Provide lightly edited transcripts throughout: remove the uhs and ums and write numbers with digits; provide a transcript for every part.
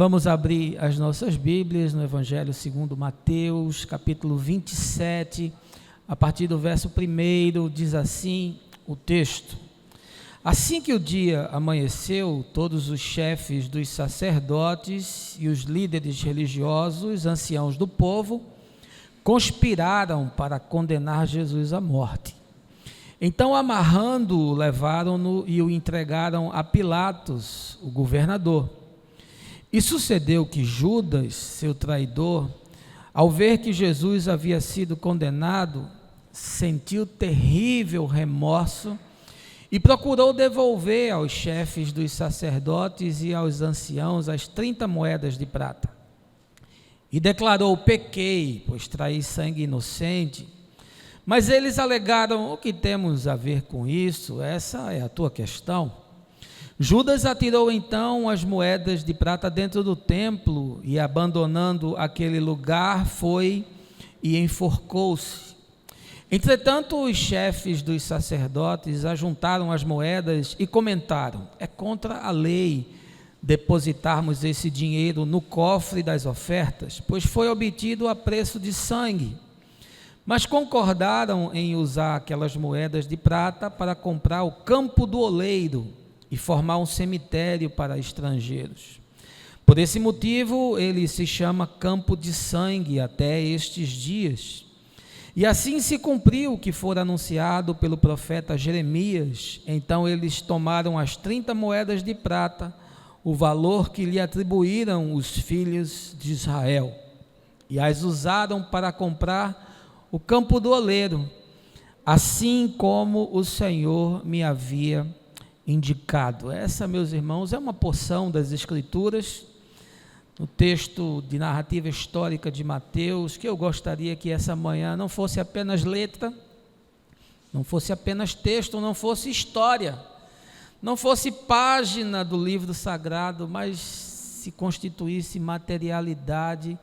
Vamos abrir as nossas Bíblias no Evangelho segundo Mateus, capítulo 27, a partir do verso 1, diz assim o texto: Assim que o dia amanheceu, todos os chefes dos sacerdotes e os líderes religiosos, anciãos do povo, conspiraram para condenar Jesus à morte. Então, amarrando-o, levaram-no e o entregaram a Pilatos, o governador. E sucedeu que Judas, seu traidor, ao ver que Jesus havia sido condenado, sentiu terrível remorso e procurou devolver aos chefes dos sacerdotes e aos anciãos as 30 moedas de prata. E declarou: pequei, pois traí sangue inocente. Mas eles alegaram: o que temos a ver com isso? Essa é a tua questão. Judas atirou então as moedas de prata dentro do templo e, abandonando aquele lugar, foi e enforcou-se. Entretanto, os chefes dos sacerdotes ajuntaram as moedas e comentaram: é contra a lei depositarmos esse dinheiro no cofre das ofertas, pois foi obtido a preço de sangue. Mas concordaram em usar aquelas moedas de prata para comprar o campo do oleiro e formar um cemitério para estrangeiros. Por esse motivo, ele se chama Campo de Sangue até estes dias. E assim se cumpriu o que fora anunciado pelo profeta Jeremias. Então eles tomaram as 30 moedas de prata, o valor que lhe atribuíram os filhos de Israel, e as usaram para comprar o campo do oleiro, assim como o Senhor me havia indicado. Essa, meus irmãos, é uma porção das Escrituras, no texto de narrativa histórica de Mateus, que eu gostaria que essa manhã não fosse apenas letra, não fosse apenas texto, não fosse história, não fosse página do livro sagrado, mas se constituísse materialidade,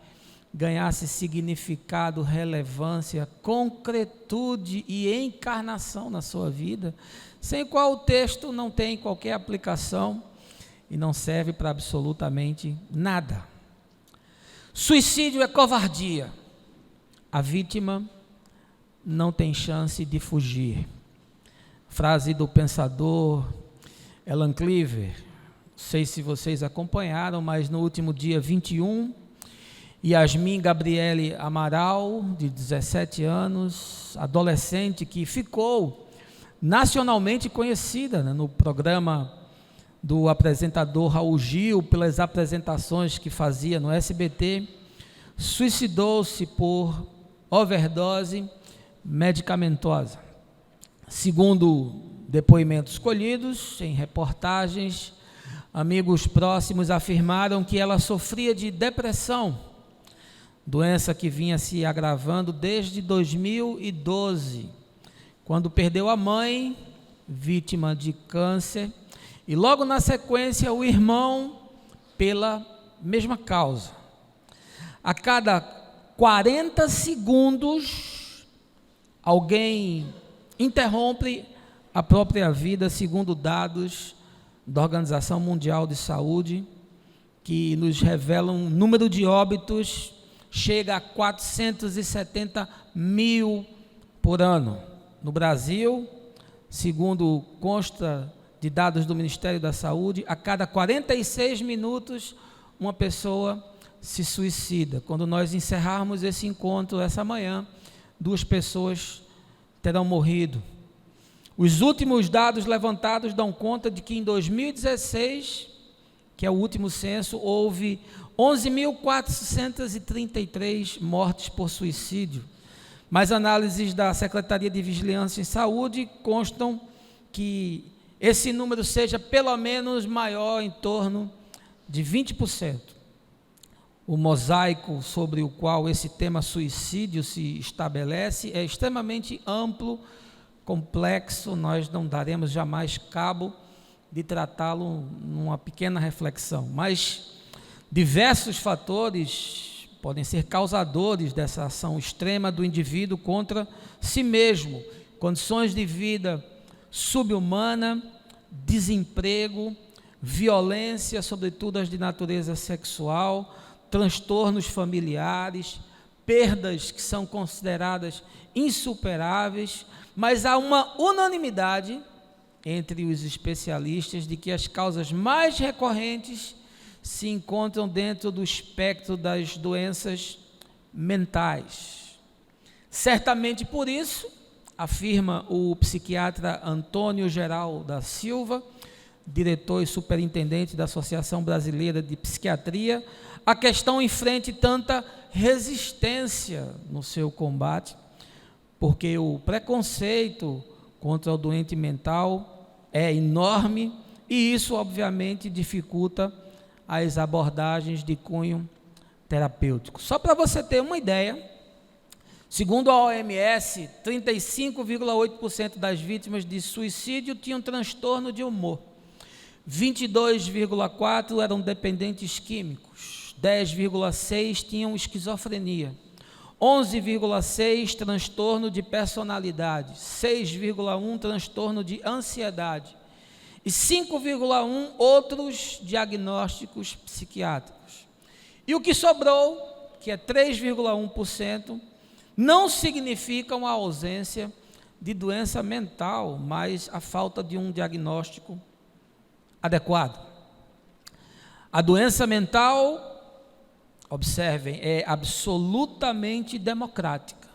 ganhasse significado, relevância, concretude e encarnação na sua vida, sem o qual o texto não tem qualquer aplicação e não serve para absolutamente nada. Suicídio é covardia. A vítima não tem chance de fugir. Frase do pensador Alan Cleaver. Não sei se vocês acompanharam, mas no último dia 21, Yasmin Gabriele Amaral, de 17 anos, adolescente que ficou nacionalmente conhecida, né, no programa do apresentador Raul Gil, pelas apresentações que fazia no SBT, suicidou-se por overdose medicamentosa. Segundo depoimentos colhidos em reportagens, amigos próximos afirmaram que ela sofria de depressão, doença que vinha se agravando desde 2012, quando perdeu a mãe, vítima de câncer, e logo na sequência o irmão, pela mesma causa. A cada 40 segundos, alguém interrompe a própria vida, segundo dados da Organização Mundial de Saúde, que nos revelam um número de óbitos chega a 470 mil por ano. No Brasil, segundo consta de dados do Ministério da Saúde, a cada 46 minutos uma pessoa se suicida. Quando nós encerrarmos esse encontro essa manhã, 2 pessoas terão morrido. Os últimos dados levantados dão conta de que em 2016, que é o último censo, houve 11.433 mortes por suicídio. Mas análises da Secretaria de Vigilância em Saúde constam que esse número seja pelo menos maior, em torno de 20%. O mosaico sobre o qual esse tema suicídio se estabelece é extremamente amplo, complexo, nós não daremos jamais cabo de tratá-lo numa pequena reflexão, mas diversos fatores podem ser causadores dessa ação extrema do indivíduo contra si mesmo: condições de vida subhumana, desemprego, violência, sobretudo as de natureza sexual, transtornos familiares, perdas que são consideradas insuperáveis, mas há uma unanimidade entre os especialistas de que as causas mais recorrentes se encontram dentro do espectro das doenças mentais. Certamente por isso, afirma o psiquiatra Antônio Geral da Silva, diretor e superintendente da Associação Brasileira de Psiquiatria, a questão enfrente tanta resistência no seu combate, porque o preconceito contra o doente mental é enorme e isso obviamente dificulta as abordagens de cunho terapêutico. Só para você ter uma ideia, segundo a OMS, 35,8% das vítimas de suicídio tinham transtorno de humor, 22,4% eram dependentes químicos, 10,6% tinham esquizofrenia, 11,6% transtorno de personalidade, 6,1% transtorno de ansiedade e 5,1% outros diagnósticos psiquiátricos. E o que sobrou, que é 3,1%, não significa uma ausência de doença mental, mas a falta de um diagnóstico adequado. A doença mental, observem, é absolutamente democrática.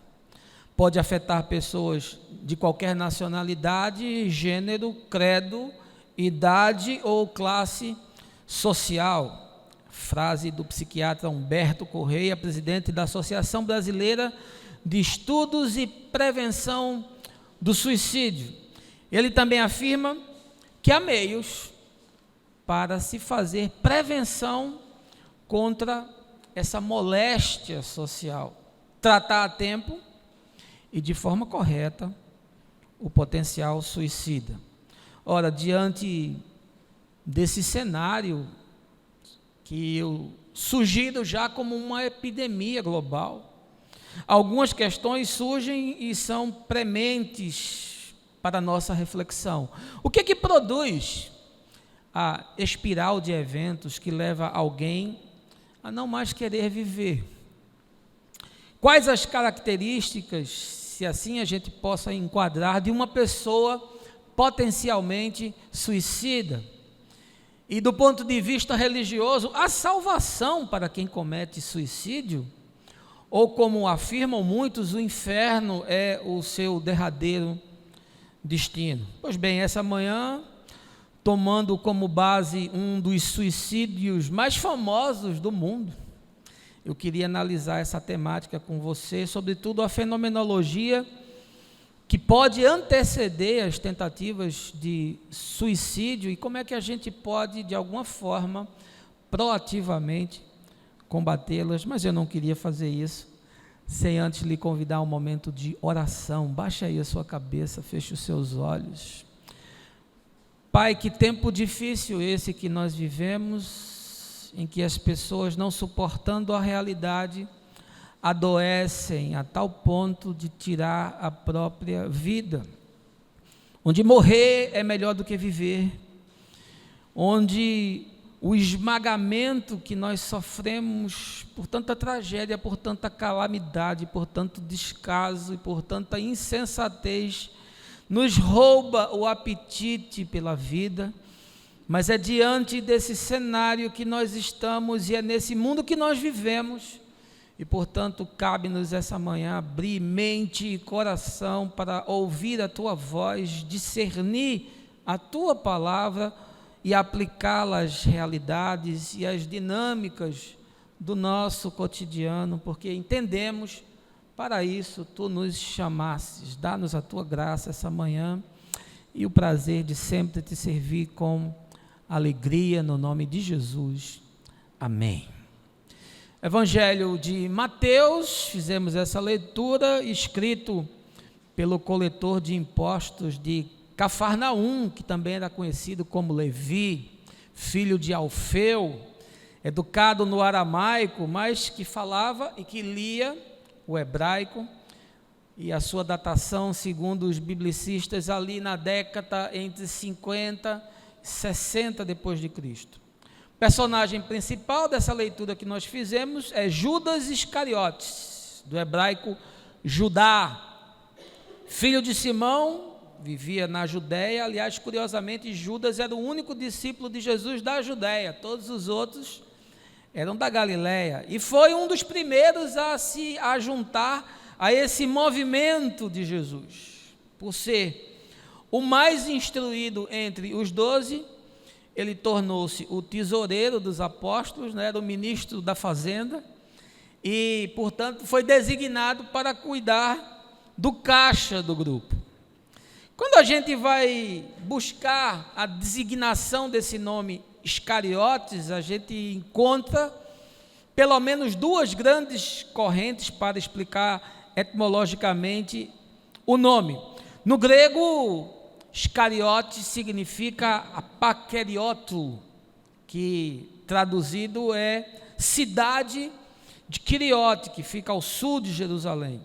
Pode afetar pessoas de qualquer nacionalidade, gênero, credo, idade ou classe social. Frase do psiquiatra Humberto Correia, presidente da Associação Brasileira de Estudos e Prevenção do Suicídio. Ele também afirma que há meios para se fazer prevenção contra essa moléstia social, tratar a tempo e de forma correta o potencial suicida. Ora, diante desse cenário que eu sugiro já como uma epidemia global, algumas questões surgem e são prementes para a nossa reflexão. O que que produz a espiral de eventos que leva alguém a não mais querer viver? Quais as características, se assim a gente possa enquadrar, de uma pessoa potencialmente suicida? E do ponto de vista religioso, a salvação para quem comete suicídio? Ou como afirmam muitos, o inferno é o seu derradeiro destino? Pois bem, essa manhã, tomando como base um dos suicídios mais famosos do mundo, eu queria analisar essa temática com você, sobretudo a fenomenologia que pode anteceder as tentativas de suicídio e como é que a gente pode, de alguma forma, proativamente combatê-las. Mas eu não queria fazer isso sem antes lhe convidar a um momento de oração. Baixe aí a sua cabeça, feche os seus olhos. Pai, que tempo difícil esse que nós vivemos, em que as pessoas, não suportando a realidade, adoecem a tal ponto de tirar a própria vida, onde morrer é melhor do que viver, onde o esmagamento que nós sofremos por tanta tragédia, por tanta calamidade, por tanto descaso e por tanta insensatez, nos rouba o apetite pela vida. Mas é diante desse cenário que nós estamos e é nesse mundo que nós vivemos, e portanto cabe-nos essa manhã abrir mente e coração para ouvir a Tua voz, discernir a Tua palavra e aplicá-la às realidades e às dinâmicas do nosso cotidiano, porque entendemos, para isso Tu nos chamastes. Dá-nos a Tua graça essa manhã e o prazer de sempre Te servir com alegria, no nome de Jesus. Amém. Evangelho de Mateus, fizemos essa leitura, escrito pelo coletor de impostos de Cafarnaum, que também era conhecido como Levi, filho de Alfeu, educado no aramaico, mas que falava e que lia o hebraico, e a sua datação, segundo os biblicistas, ali na década entre 50 60 depois de Cristo. O personagem principal dessa leitura que nós fizemos é Judas Iscariotes, do hebraico Judá, filho de Simão, vivia na Judéia. Aliás, curiosamente, Judas era o único discípulo de Jesus da Judéia, todos os outros eram da Galiléia, e foi um dos primeiros a juntar a esse movimento de Jesus. Por ser o mais instruído entre os 12, ele tornou-se o tesoureiro dos apóstolos, né? Era o ministro da fazenda, e, portanto, foi designado para cuidar do caixa do grupo. Quando a gente vai buscar a designação desse nome Iscariotes, a gente encontra pelo menos duas grandes correntes para explicar etimologicamente o nome. No grego, Iscariotes significa apakerioto, que traduzido é cidade de Quiriote, que fica ao sul de Jerusalém.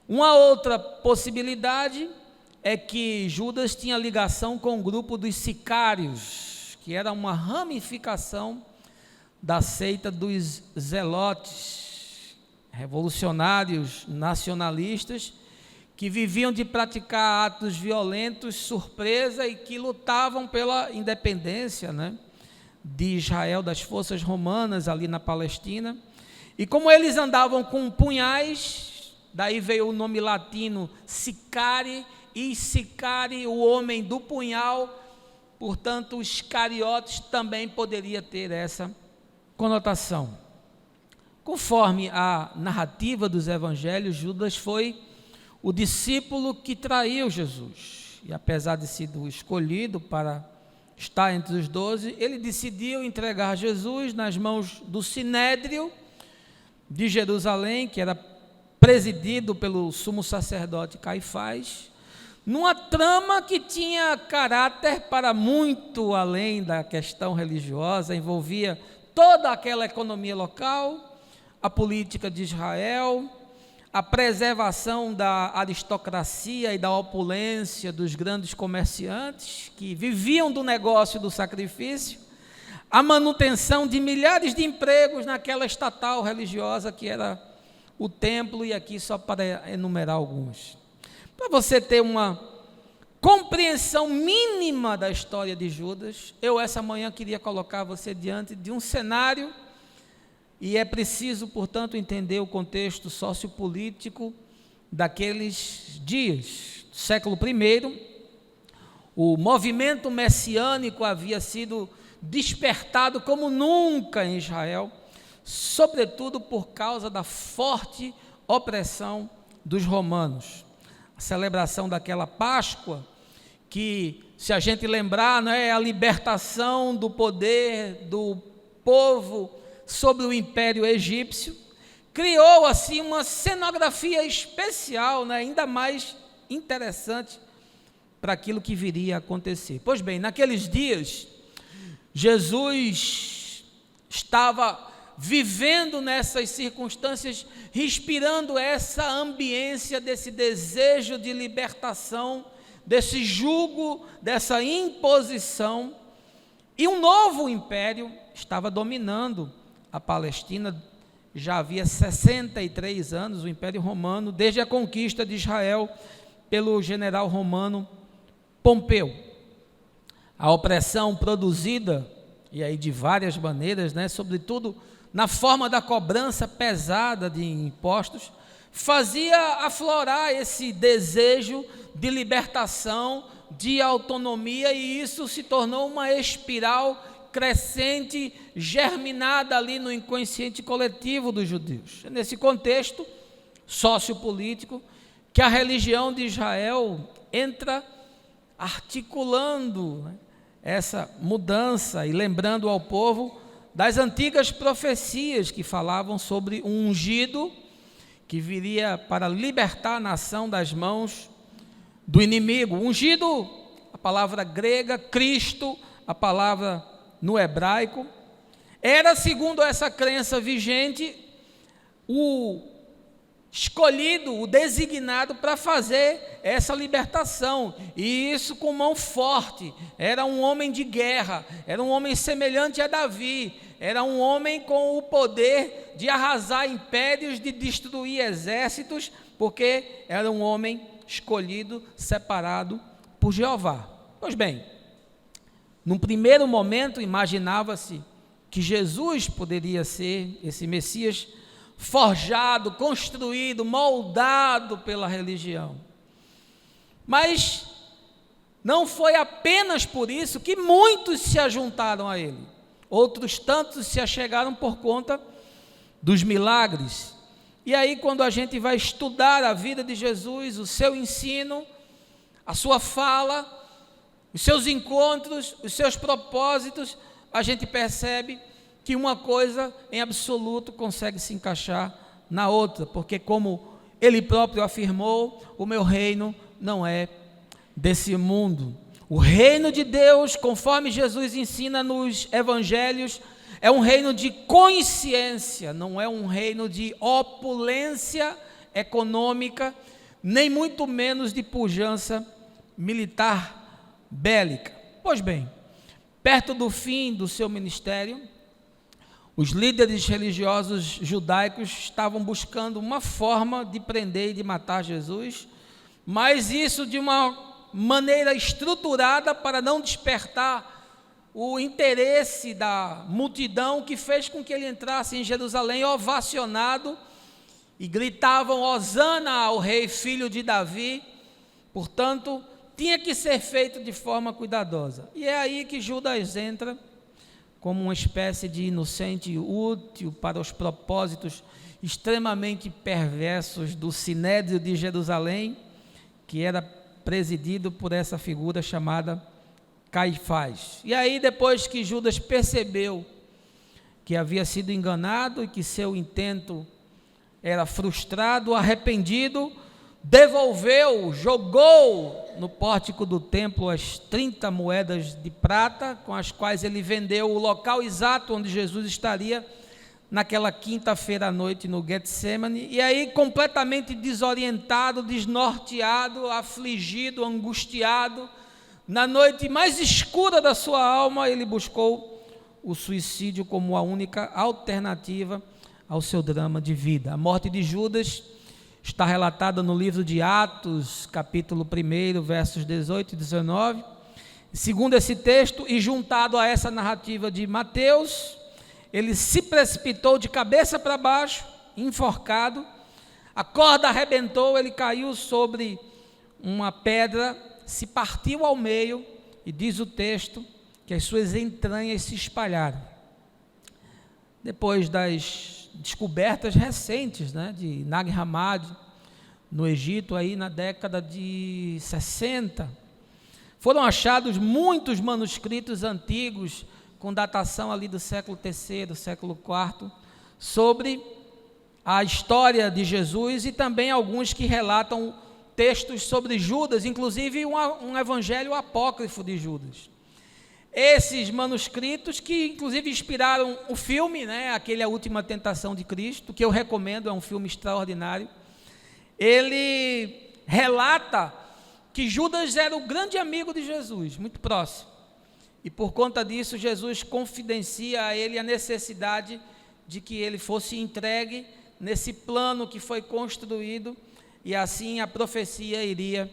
Uma outra possibilidade é que Judas tinha ligação com o grupo dos sicários, que era uma ramificação da seita dos zelotes, revolucionários nacionalistas, que viviam de praticar atos violentos, surpresa, e que lutavam pela independência, né, de Israel, das forças romanas ali na Palestina. E como eles andavam com punhais, daí veio o nome latino sicari, e sicari, o homem do punhal, portanto, os Iscariotes também poderia ter essa conotação. Conforme a narrativa dos evangelhos, Judas foi o discípulo que traiu Jesus, e apesar de ser escolhido para estar entre os 12, ele decidiu entregar Jesus nas mãos do Sinédrio de Jerusalém, que era presidido pelo sumo sacerdote Caifás, numa trama que tinha caráter para muito além da questão religiosa, envolvia toda aquela economia local, a política de Israel, a preservação da aristocracia e da opulência dos grandes comerciantes que viviam do negócio do sacrifício, a manutenção de milhares de empregos naquela estatal religiosa que era o templo, e aqui só para enumerar alguns. Para você ter uma compreensão mínima da história de Judas, eu essa manhã queria colocar você diante de um cenário, e é preciso, portanto, entender o contexto sociopolítico daqueles dias. No século I, o movimento messiânico havia sido despertado como nunca em Israel, sobretudo por causa da forte opressão dos romanos. A celebração daquela Páscoa, que, se a gente lembrar, não é a libertação do poder do povo sobre o Império Egípcio, criou assim uma cenografia especial, né, ainda mais interessante para aquilo que viria a acontecer. Pois bem, naqueles dias, Jesus estava vivendo nessas circunstâncias, respirando essa ambiência desse desejo de libertação, desse jugo, dessa imposição, e um novo império estava dominando a Palestina. Já havia 63 anos, o Império Romano, desde a conquista de Israel pelo general romano Pompeu. A opressão produzida, e aí de várias maneiras, né, sobretudo na forma da cobrança pesada de impostos, fazia aflorar esse desejo de libertação, de autonomia, e isso se tornou uma espiral crescente, germinada ali no inconsciente coletivo dos judeus. É nesse contexto sociopolítico que a religião de Israel entra articulando, né, essa mudança e lembrando ao povo das antigas profecias que falavam sobre um ungido que viria para libertar a nação das mãos do inimigo. Ungido, a palavra grega, Cristo, a palavra no hebraico, era, segundo essa crença vigente, o escolhido, o designado para fazer essa libertação, e isso com mão forte. Era um homem de guerra, era um homem semelhante a Davi, era um homem com o poder de arrasar impérios, de destruir exércitos, porque era um homem escolhido, separado por Jeová. Pois bem, num primeiro momento imaginava-se que Jesus poderia ser esse Messias forjado, construído, moldado pela religião. Mas não foi apenas por isso que muitos se ajuntaram a ele. Outros tantos se achegaram por conta dos milagres. E aí, quando a gente vai estudar a vida de Jesus, o seu ensino, a sua fala, os seus encontros, os seus propósitos, a gente percebe que uma coisa em absoluto consegue se encaixar na outra, porque como ele próprio afirmou, o meu reino não é desse mundo. O reino de Deus, conforme Jesus ensina nos evangelhos, é um reino de consciência, não é um reino de opulência econômica, nem muito menos de pujança militar bélica. Pois bem, perto do fim do seu ministério, os líderes religiosos judaicos estavam buscando uma forma de prender e de matar Jesus, mas isso de uma maneira estruturada para não despertar o interesse da multidão, que fez com que ele entrasse em Jerusalém ovacionado, e gritavam: Hosana ao rei, filho de Davi. Portanto, tinha que ser feito de forma cuidadosa. E é aí que Judas entra como uma espécie de inocente útil para os propósitos extremamente perversos do Sinédrio de Jerusalém, que era presidido por essa figura chamada Caifás. E aí, depois que Judas percebeu que havia sido enganado e que seu intento era frustrado, arrependido, devolveu, jogou no pórtico do templo as 30 moedas de prata, com as quais ele vendeu o local exato onde Jesus estaria naquela quinta-feira à noite no Getsemane. E aí, completamente desorientado, desnorteado, afligido, angustiado, na noite mais escura da sua alma, ele buscou o suicídio como a única alternativa ao seu drama de vida. A morte de Judas está relatada no livro de Atos, capítulo 1, versos 18 e 19. Segundo esse texto, e juntado a essa narrativa de Mateus, ele se precipitou de cabeça para baixo, enforcado, a corda arrebentou, ele caiu sobre uma pedra, se partiu ao meio, e diz o texto que as suas entranhas se espalharam. Depois das descobertas recentes, de Nag Hammadi, no Egito, aí na década de 60, foram achados muitos manuscritos antigos, com datação ali do século III, século IV, sobre a história de Jesus, e também alguns que relatam textos sobre Judas, inclusive um evangelho apócrifo de Judas. Esses manuscritos, que inclusive inspiraram o filme, aquele A Última Tentação de Cristo, que eu recomendo, é um filme extraordinário. Ele relata que Judas era o grande amigo de Jesus, muito próximo, e por conta disso Jesus confidencia a ele a necessidade de que ele fosse entregue nesse plano que foi construído, e assim a profecia iria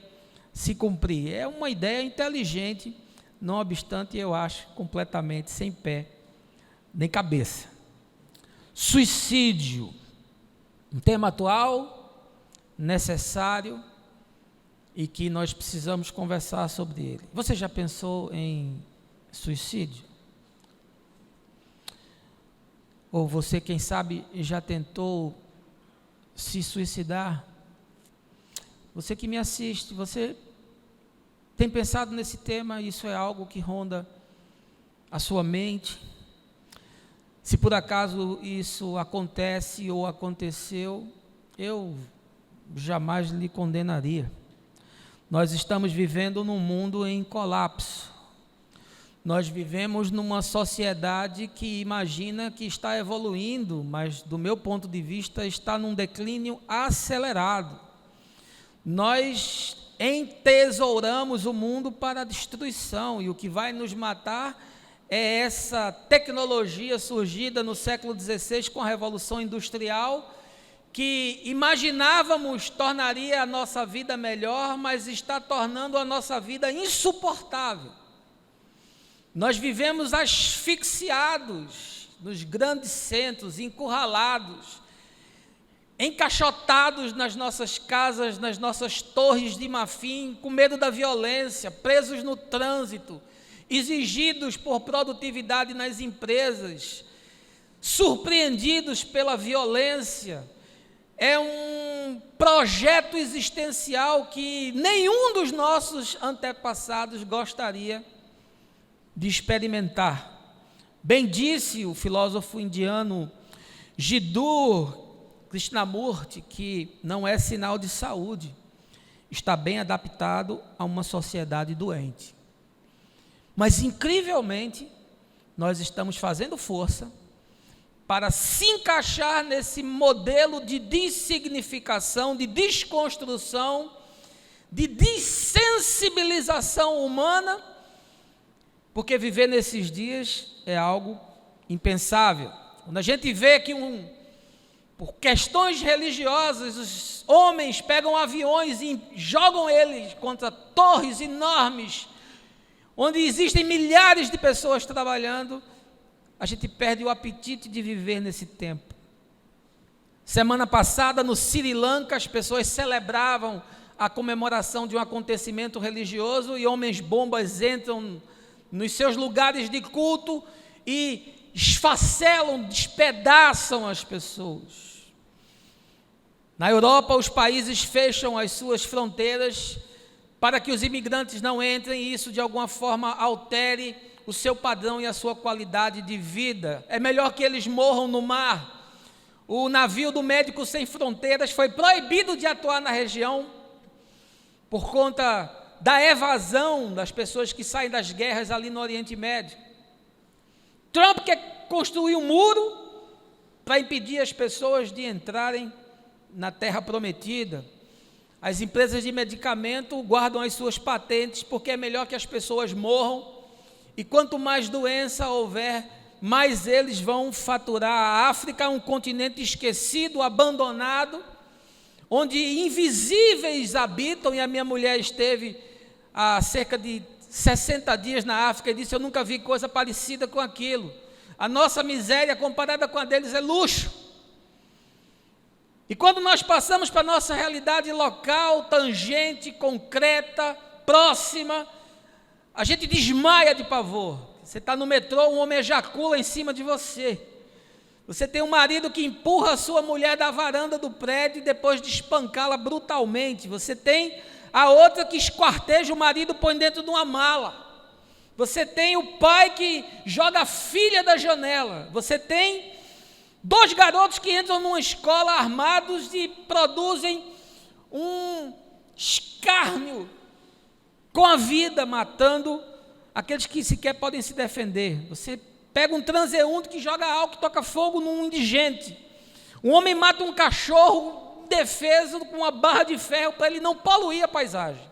se cumprir. É uma ideia inteligente, não obstante, eu acho completamente sem pé nem cabeça. Suicídio, um tema atual, necessário, e que nós precisamos conversar sobre ele. Você já pensou em suicídio? Ou você, quem sabe, já tentou se suicidar? Você que me assiste, você tem pensado nesse tema? Isso é algo que ronda a sua mente? Se por acaso isso acontece ou aconteceu, eu jamais lhe condenaria. Nós estamos vivendo num mundo em colapso. Nós vivemos numa sociedade que imagina que está evoluindo, mas do meu ponto de vista está num declínio acelerado. Nós entesouramos o mundo para a destruição, e o que vai nos matar é essa tecnologia surgida no século XVI com a Revolução Industrial, que imaginávamos tornaria a nossa vida melhor, mas está tornando a nossa vida insuportável. Nós vivemos asfixiados nos grandes centros, encurralados, encaixotados nas nossas casas, nas nossas torres de marfim, com medo da violência, presos no trânsito, exigidos por produtividade nas empresas, surpreendidos pela violência. É um projeto existencial que nenhum dos nossos antepassados gostaria de experimentar. Bem disse o filósofo indiano Jiddu Krishnamurti que não é sinal de saúde estar bem adaptado a uma sociedade doente. Mas, incrivelmente, nós estamos fazendo força para se encaixar nesse modelo de dessignificação, de desconstrução, de dessensibilização humana, porque viver nesses dias é algo impensável. Quando a gente vê que por questões religiosas, os homens pegam aviões e jogam eles contra torres enormes, onde existem milhares de pessoas trabalhando, a gente perde o apetite de viver nesse tempo. Semana passada, no Sri Lanka, as pessoas celebravam a comemoração de um acontecimento religioso e homens-bombas entram nos seus lugares de culto e esfacelam, despedaçam as pessoas. Na Europa, os países fecham as suas fronteiras para que os imigrantes não entrem e isso de alguma forma altere o seu padrão e a sua qualidade de vida. É melhor que eles morram no mar. O navio do Médicos Sem Fronteiras foi proibido de atuar na região por conta da evasão das pessoas que saem das guerras ali no Oriente Médio. Trump quer construir um muro para impedir as pessoas de entrarem na Terra Prometida. As empresas de medicamento guardam as suas patentes porque é melhor que as pessoas morram, e quanto mais doença houver, mais eles vão faturar. A África é um continente esquecido, abandonado, onde invisíveis habitam, e a minha mulher esteve há cerca de 60 dias na África e disse: eu nunca vi coisa parecida com aquilo. A nossa miséria comparada com a deles é luxo. E quando nós passamos para a nossa realidade local, tangente, concreta, próxima, a gente desmaia de pavor. Você está no metrô, um homem ejacula em cima de você. Você tem um marido que empurra a sua mulher da varanda do prédio e depois de espancá-la brutalmente. Você tem a outra que esquarteja o marido e põe dentro de uma mala. Você tem o pai que joga a filha da janela. Você tem 2 garotos que entram numa escola armados e produzem um escárnio com a vida, matando aqueles que sequer podem se defender. Você pega um transeunte que joga álcool, toca fogo num indigente. Um homem mata um cachorro indefeso com uma barra de ferro para ele não poluir a paisagem.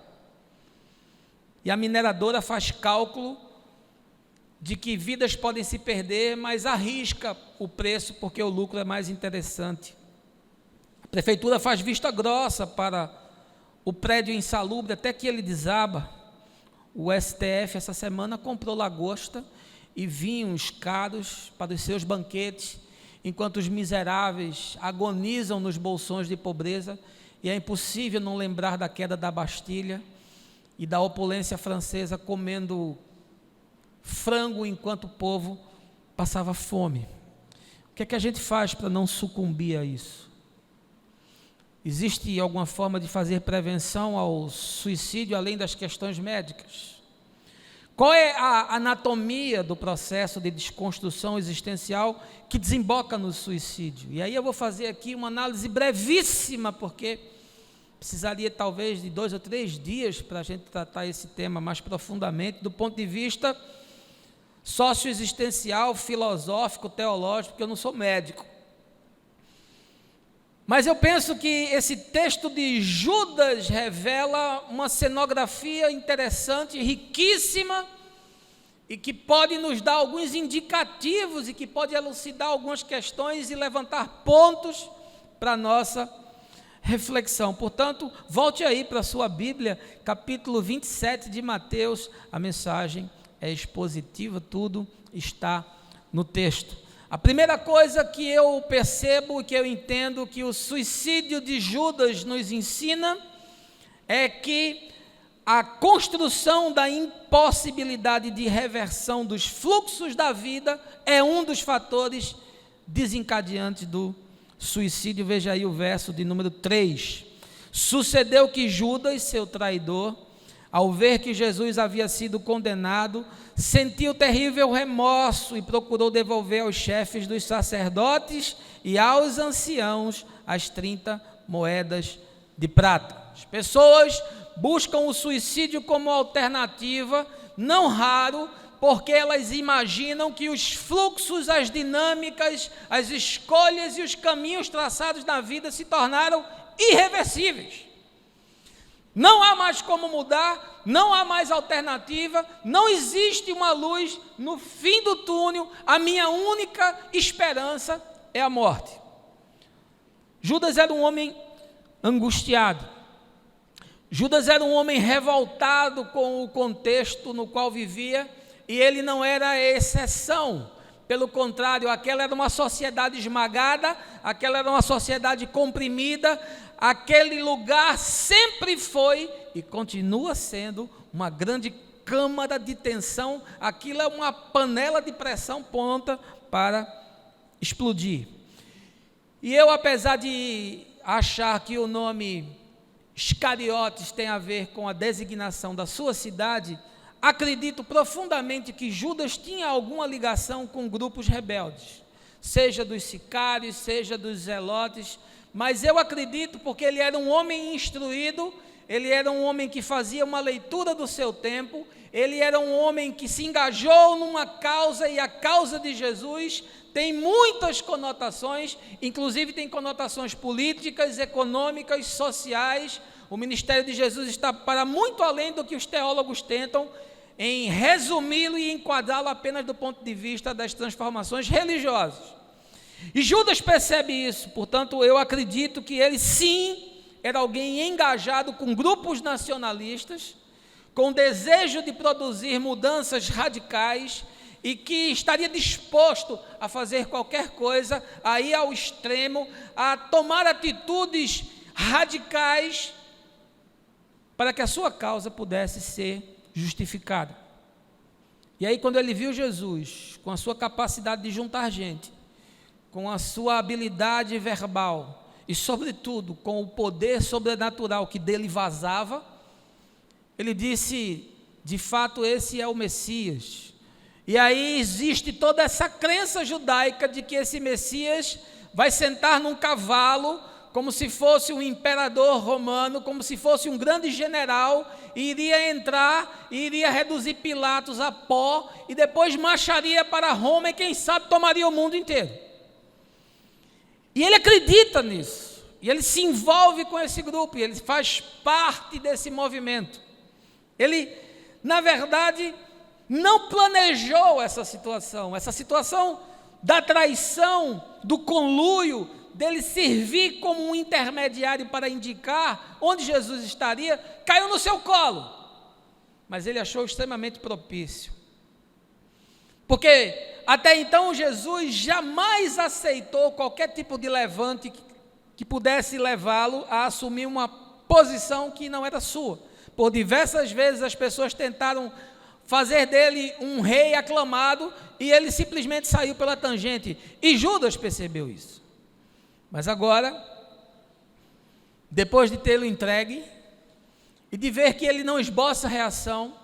E a mineradora faz cálculo de que vidas podem se perder, mas arrisca o preço porque o lucro é mais interessante. A prefeitura faz vista grossa para o prédio insalubre até que ele desaba. O STF essa semana comprou lagosta e vinhos caros para os seus banquetes, enquanto os miseráveis agonizam nos bolsões de pobreza, e é impossível não lembrar da queda da Bastilha e da opulência francesa comendo frango enquanto o povo passava fome. O que é que a gente faz para não sucumbir a isso? Existe alguma forma de fazer prevenção ao suicídio além das questões médicas? Qual é a anatomia do processo de desconstrução existencial que desemboca no suicídio? E aí eu vou fazer aqui uma análise brevíssima, porque precisaria talvez de 2 ou 3 dias para a gente tratar esse tema mais profundamente, do ponto de vista socioexistencial, filosófico, teológico, porque eu não sou médico. Mas eu penso que esse texto de Judas revela uma cenografia interessante, riquíssima, e que pode nos dar alguns indicativos e que pode elucidar algumas questões e levantar pontos para a nossa reflexão. Portanto, volte aí para a sua Bíblia, capítulo 27 de Mateus. A mensagem é expositiva, tudo está no texto. A primeira coisa que eu percebo e que eu entendo que o suicídio de Judas nos ensina é que a construção da impossibilidade de reversão dos fluxos da vida é um dos fatores desencadeantes do suicídio. Veja aí o verso de número 3. Sucedeu que Judas, seu traidor, ao ver que Jesus havia sido condenado, sentiu terrível remorso e procurou devolver aos chefes dos sacerdotes e aos anciãos as 30 moedas de prata. As pessoas buscam o suicídio como alternativa, não raro, porque elas imaginam que os fluxos, as dinâmicas, as escolhas e os caminhos traçados na vida se tornaram irreversíveis. Não há mais como mudar, não há mais alternativa, não existe uma luz no fim do túnel, a minha única esperança é a morte. Judas era um homem angustiado. Judas era um homem revoltado com o contexto no qual vivia, e ele não era a exceção. Pelo contrário, aquela era uma sociedade esmagada, aquela era uma sociedade comprimida, aquele lugar sempre foi e continua sendo uma grande câmara de tensão, aquilo é uma panela de pressão pronta para explodir. E eu, apesar de achar que o nome Iscariotes tem a ver com a designação da sua cidade, acredito profundamente que Judas tinha alguma ligação com grupos rebeldes, seja dos sicários, seja dos zelotes, mas eu acredito porque ele era um homem instruído, ele era um homem que fazia uma leitura do seu tempo, ele era um homem que se engajou numa causa, e a causa de Jesus tem muitas conotações, inclusive tem conotações políticas, econômicas, sociais. O ministério de Jesus está para muito além do que os teólogos tentam em resumi-lo e enquadrá-lo apenas do ponto de vista das transformações religiosas. E Judas percebe isso, portanto eu acredito que ele sim era alguém engajado com grupos nacionalistas, com desejo de produzir mudanças radicais, e que estaria disposto a fazer qualquer coisa, a ir ao extremo, a tomar atitudes radicais, para que a sua causa pudesse ser justificada. E aí, quando ele viu Jesus, com a sua capacidade de juntar gente, com a sua habilidade verbal, e sobretudo com o poder sobrenatural que dele vazava, ele disse: de fato esse é o Messias. E aí existe toda essa crença judaica de que esse Messias vai sentar num cavalo, como se fosse um imperador romano, como se fosse um grande general, e iria entrar, e iria reduzir Pilatos a pó, e depois marcharia para Roma, e quem sabe tomaria o mundo inteiro. E ele acredita nisso, e ele se envolve com esse grupo, e ele faz parte desse movimento. Ele, na verdade, não planejou essa situação da traição, do conluio, dele servir como um intermediário para indicar onde Jesus estaria, caiu no seu colo, mas ele achou extremamente propício, porque até então Jesus jamais aceitou qualquer tipo de levante que pudesse levá-lo a assumir uma posição que não era sua. Por diversas vezes as pessoas tentaram fazer dele um rei aclamado, e ele simplesmente saiu pela tangente, e Judas percebeu isso. Mas agora, depois de tê-lo entregue, e de ver que ele não esboça reação,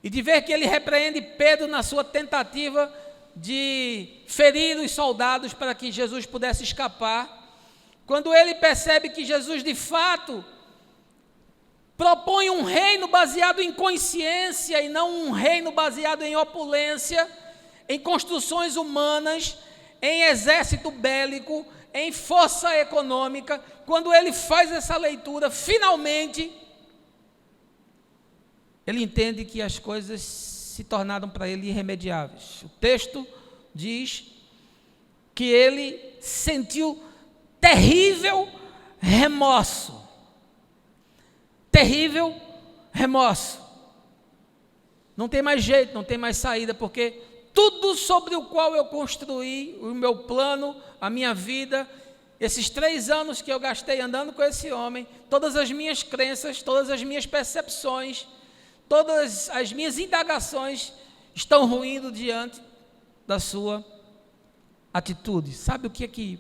e de ver que ele repreende Pedro na sua tentativa de ferir os soldados para que Jesus pudesse escapar, quando ele percebe que Jesus de fato propõe um reino baseado em consciência e não um reino baseado em opulência, em construções humanas, em exército bélico, em força econômica. Quando ele faz essa leitura, finalmente, ele entende que as coisas se tornaram para ele irremediáveis. O texto diz que ele sentiu terrível remorso. Terrível remorso. Não tem mais jeito, não tem mais saída, porque tudo sobre o qual eu construí, o meu plano, a minha vida, esses 3 anos que eu gastei andando com esse homem, todas as minhas crenças, todas as minhas percepções, todas as minhas indagações estão ruindo diante da sua atitude. Sabe o que é que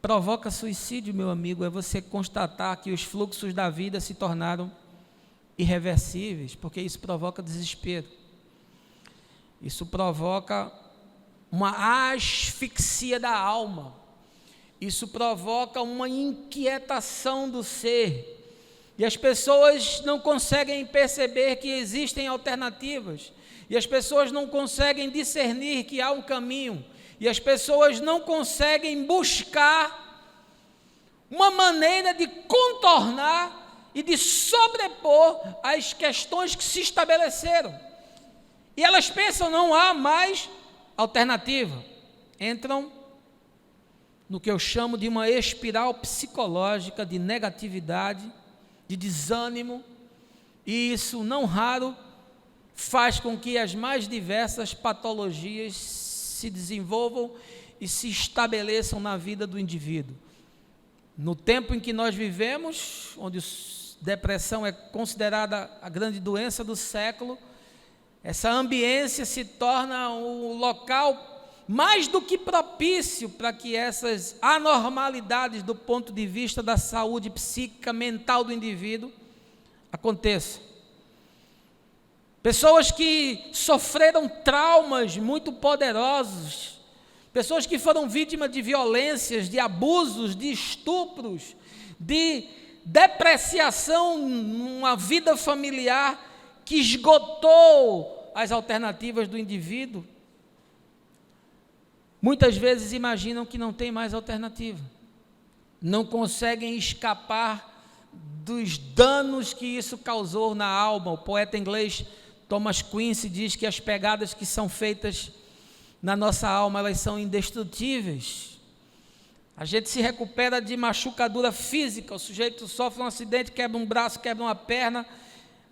provoca suicídio, meu amigo? É você constatar que os fluxos da vida se tornaram irreversíveis, porque isso provoca desespero. Isso provoca uma asfixia da alma. Isso provoca uma inquietação do ser. E as pessoas não conseguem perceber que existem alternativas. E as pessoas não conseguem discernir que há um caminho. E as pessoas não conseguem buscar uma maneira de contornar e de sobrepor as questões que se estabeleceram. E elas pensam, não há mais alternativa. Entram no que eu chamo de uma espiral psicológica de negatividade, de desânimo, e isso, não raro, faz com que as mais diversas patologias se desenvolvam e se estabeleçam na vida do indivíduo. No tempo em que nós vivemos, onde depressão é considerada a grande doença do século, essa ambiência se torna um local mais do que propício para que essas anormalidades do ponto de vista da saúde psíquica, mental do indivíduo aconteçam. Pessoas que sofreram traumas muito poderosos, pessoas que foram vítimas de violências, de abusos, de estupros, de depreciação numa vida familiar que esgotou as alternativas do indivíduo, muitas vezes imaginam que não tem mais alternativa, não conseguem escapar dos danos que isso causou na alma. O poeta inglês Thomas Quincy diz que as pegadas que são feitas na nossa alma, elas são indestrutíveis. A gente se recupera de machucadura física, o sujeito sofre um acidente, quebra um braço, quebra uma perna,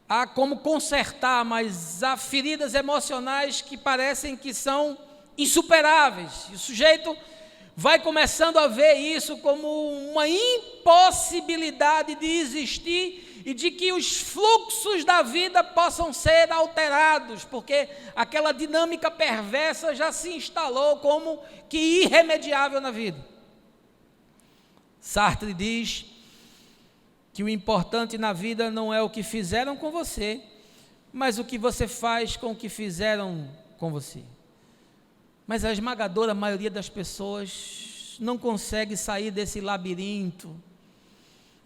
há como consertar, mas há feridas emocionais que parecem que são insuperáveis. E o sujeito vai começando a ver isso como uma impossibilidade de existir e de que os fluxos da vida possam ser alterados, porque aquela dinâmica perversa já se instalou como que irremediável na vida. Sartre diz que o importante na vida não é o que fizeram com você, mas o que você faz com o que fizeram com você. Mas a esmagadora maioria das pessoas não consegue sair desse labirinto,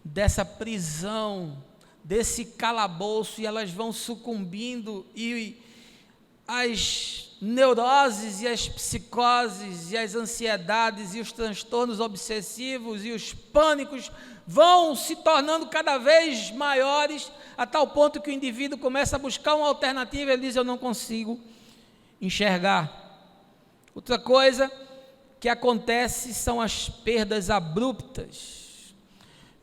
dessa prisão, desse calabouço, e elas vão sucumbindo, e as neuroses e as psicoses e as ansiedades e os transtornos obsessivos e os pânicos vão se tornando cada vez maiores, a tal ponto que o indivíduo começa a buscar uma alternativa e ele diz: eu não consigo enxergar. Outra coisa que acontece são as perdas abruptas.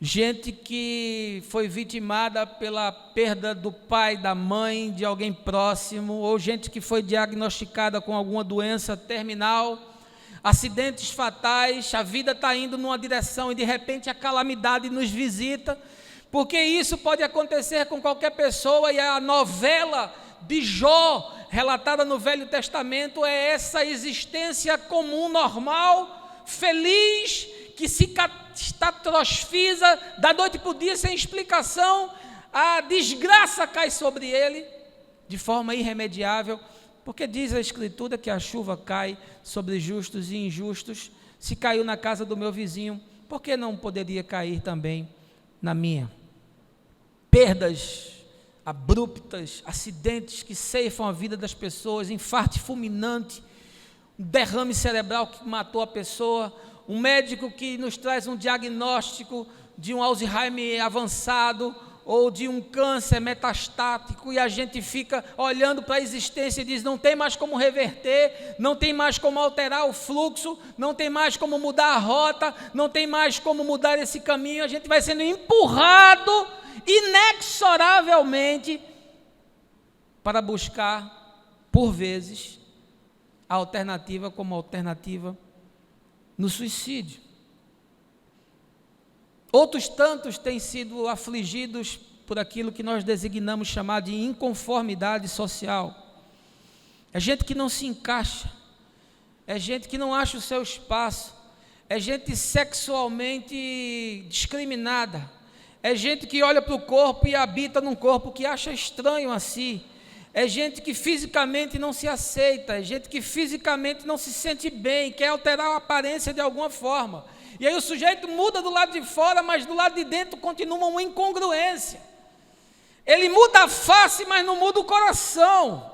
Gente que foi vitimada pela perda do pai, da mãe, de alguém próximo, ou gente que foi diagnosticada com alguma doença terminal, acidentes fatais, a vida está indo numa direção e de repente a calamidade nos visita, porque isso pode acontecer com qualquer pessoa, e a novela de Jó, relatada no Velho Testamento, é essa existência comum, normal, feliz, que se catastrofiza da noite para o dia sem explicação. A desgraça cai sobre ele de forma irremediável, porque diz a Escritura que a chuva cai sobre justos e injustos. Se caiu na casa do meu vizinho, por que não poderia cair também na minha? perdas abruptas, acidentes que ceifam a vida das pessoas, infarto fulminante, um derrame cerebral que matou a pessoa, um médico que nos traz um diagnóstico de um Alzheimer avançado ou de um câncer metastático, e a gente fica olhando para a existência e diz: não tem mais como reverter, não tem mais como alterar o fluxo, não tem mais como mudar a rota, não tem mais como mudar esse caminho. A gente vai sendo empurrado inexoravelmente para buscar, por vezes, a alternativa como alternativa no suicídio. Outros tantos têm sido afligidos por aquilo que nós designamos chamar de inconformidade social. É gente que não se encaixa, é gente que não acha o seu espaço, é gente sexualmente discriminada, é gente que olha para o corpo e habita num corpo que acha estranho a si, é gente que fisicamente não se aceita, é gente que fisicamente não se sente bem, quer alterar a aparência de alguma forma. E aí o sujeito muda do lado de fora, mas do lado de dentro continua uma incongruência. Ele muda a face, mas não muda o coração.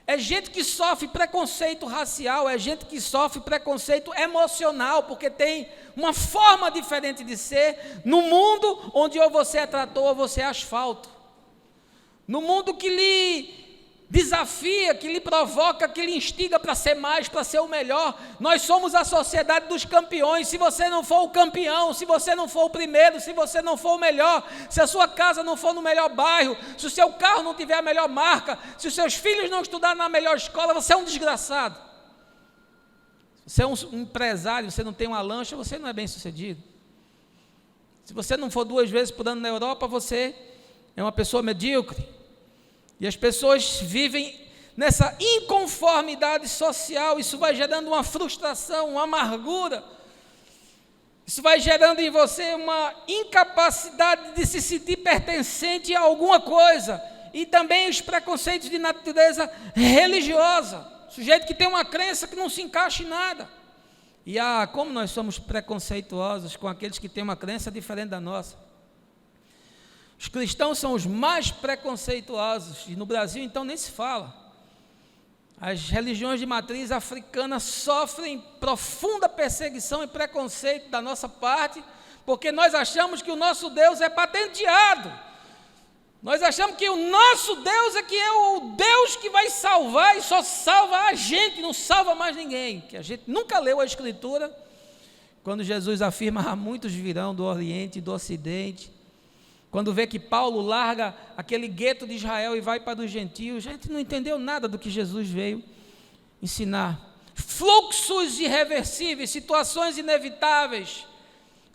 É gente que sofre preconceito racial, é gente que sofre preconceito emocional, porque tem uma forma diferente de ser, no mundo onde ou você é trator ou você é asfalto. No mundo que lhe desafia, que lhe provoca, que lhe instiga para ser mais, para ser o melhor. Nós somos a sociedade dos campeões. Se você não for o campeão, se você não for o primeiro, se você não for o melhor, se a sua casa não for no melhor bairro, se o seu carro não tiver a melhor marca, se os seus filhos não estudarem na melhor escola, você é um desgraçado. Se você é um empresário, você não tem uma lancha, você não é bem sucedido. Se você não for 2 vezes por ano na Europa, você é uma pessoa medíocre. E as pessoas vivem nessa inconformidade social. Isso vai gerando uma frustração, uma amargura. Isso vai gerando em você uma incapacidade de se sentir pertencente a alguma coisa. E também os preconceitos de natureza religiosa. Sujeito que tem uma crença que não se encaixa em nada. E como nós somos preconceituosos com aqueles que têm uma crença diferente da nossa. Os cristãos são os mais preconceituosos, e no Brasil então nem se fala. As religiões de matriz africana sofrem profunda perseguição e preconceito da nossa parte, porque nós achamos que o nosso Deus é patenteado. Nós achamos que o nosso Deus é que é o Deus que vai salvar, e só salva a gente, não salva mais ninguém. Que a gente nunca leu a Escritura, quando Jesus afirma: muitos virão do Oriente e do Ocidente. Quando vê que Paulo larga aquele gueto de Israel e vai para os gentios, a gente não entendeu nada do que Jesus veio ensinar. Fluxos irreversíveis, situações inevitáveis,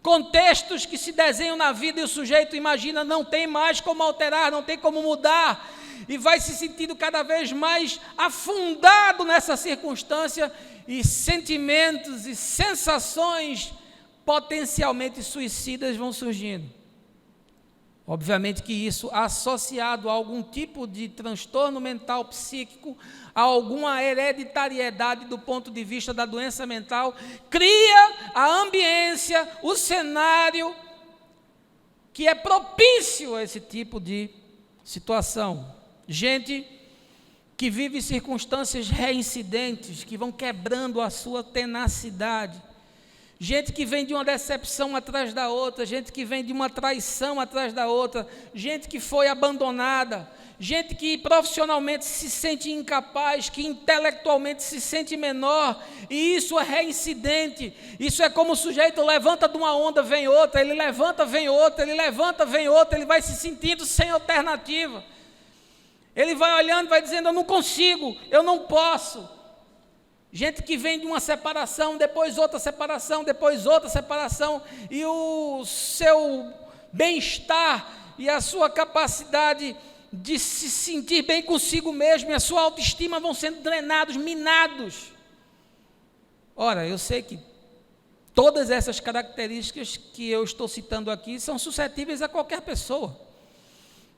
contextos que se desenham na vida e o sujeito imagina, não tem mais como alterar, não tem como mudar, e vai se sentindo cada vez mais afundado nessa circunstância, e sentimentos e sensações potencialmente suicidas vão surgindo. Obviamente que isso, associado a algum tipo de transtorno mental psíquico, a alguma hereditariedade do ponto de vista da doença mental, cria a ambiência, o cenário que é propício a esse tipo de situação. Gente que vive circunstâncias reincidentes, que vão quebrando a sua tenacidade. Gente que vem de uma decepção atrás da outra, gente que vem de uma traição atrás da outra, gente que foi abandonada, gente que profissionalmente se sente incapaz, que intelectualmente se sente menor, e isso é reincidente. Isso é como o sujeito levanta de uma onda, vem outra, ele levanta, vem outra, ele levanta, vem outra, ele vai se sentindo sem alternativa. Ele vai olhando, vai dizendo: eu não consigo, eu não posso. Gente que vem de uma separação, depois outra separação, depois outra separação, e o seu bem-estar e a sua capacidade de se sentir bem consigo mesmo e a sua autoestima vão sendo drenados, minados. Ora, eu sei que todas essas características que eu estou citando aqui são suscetíveis a qualquer pessoa,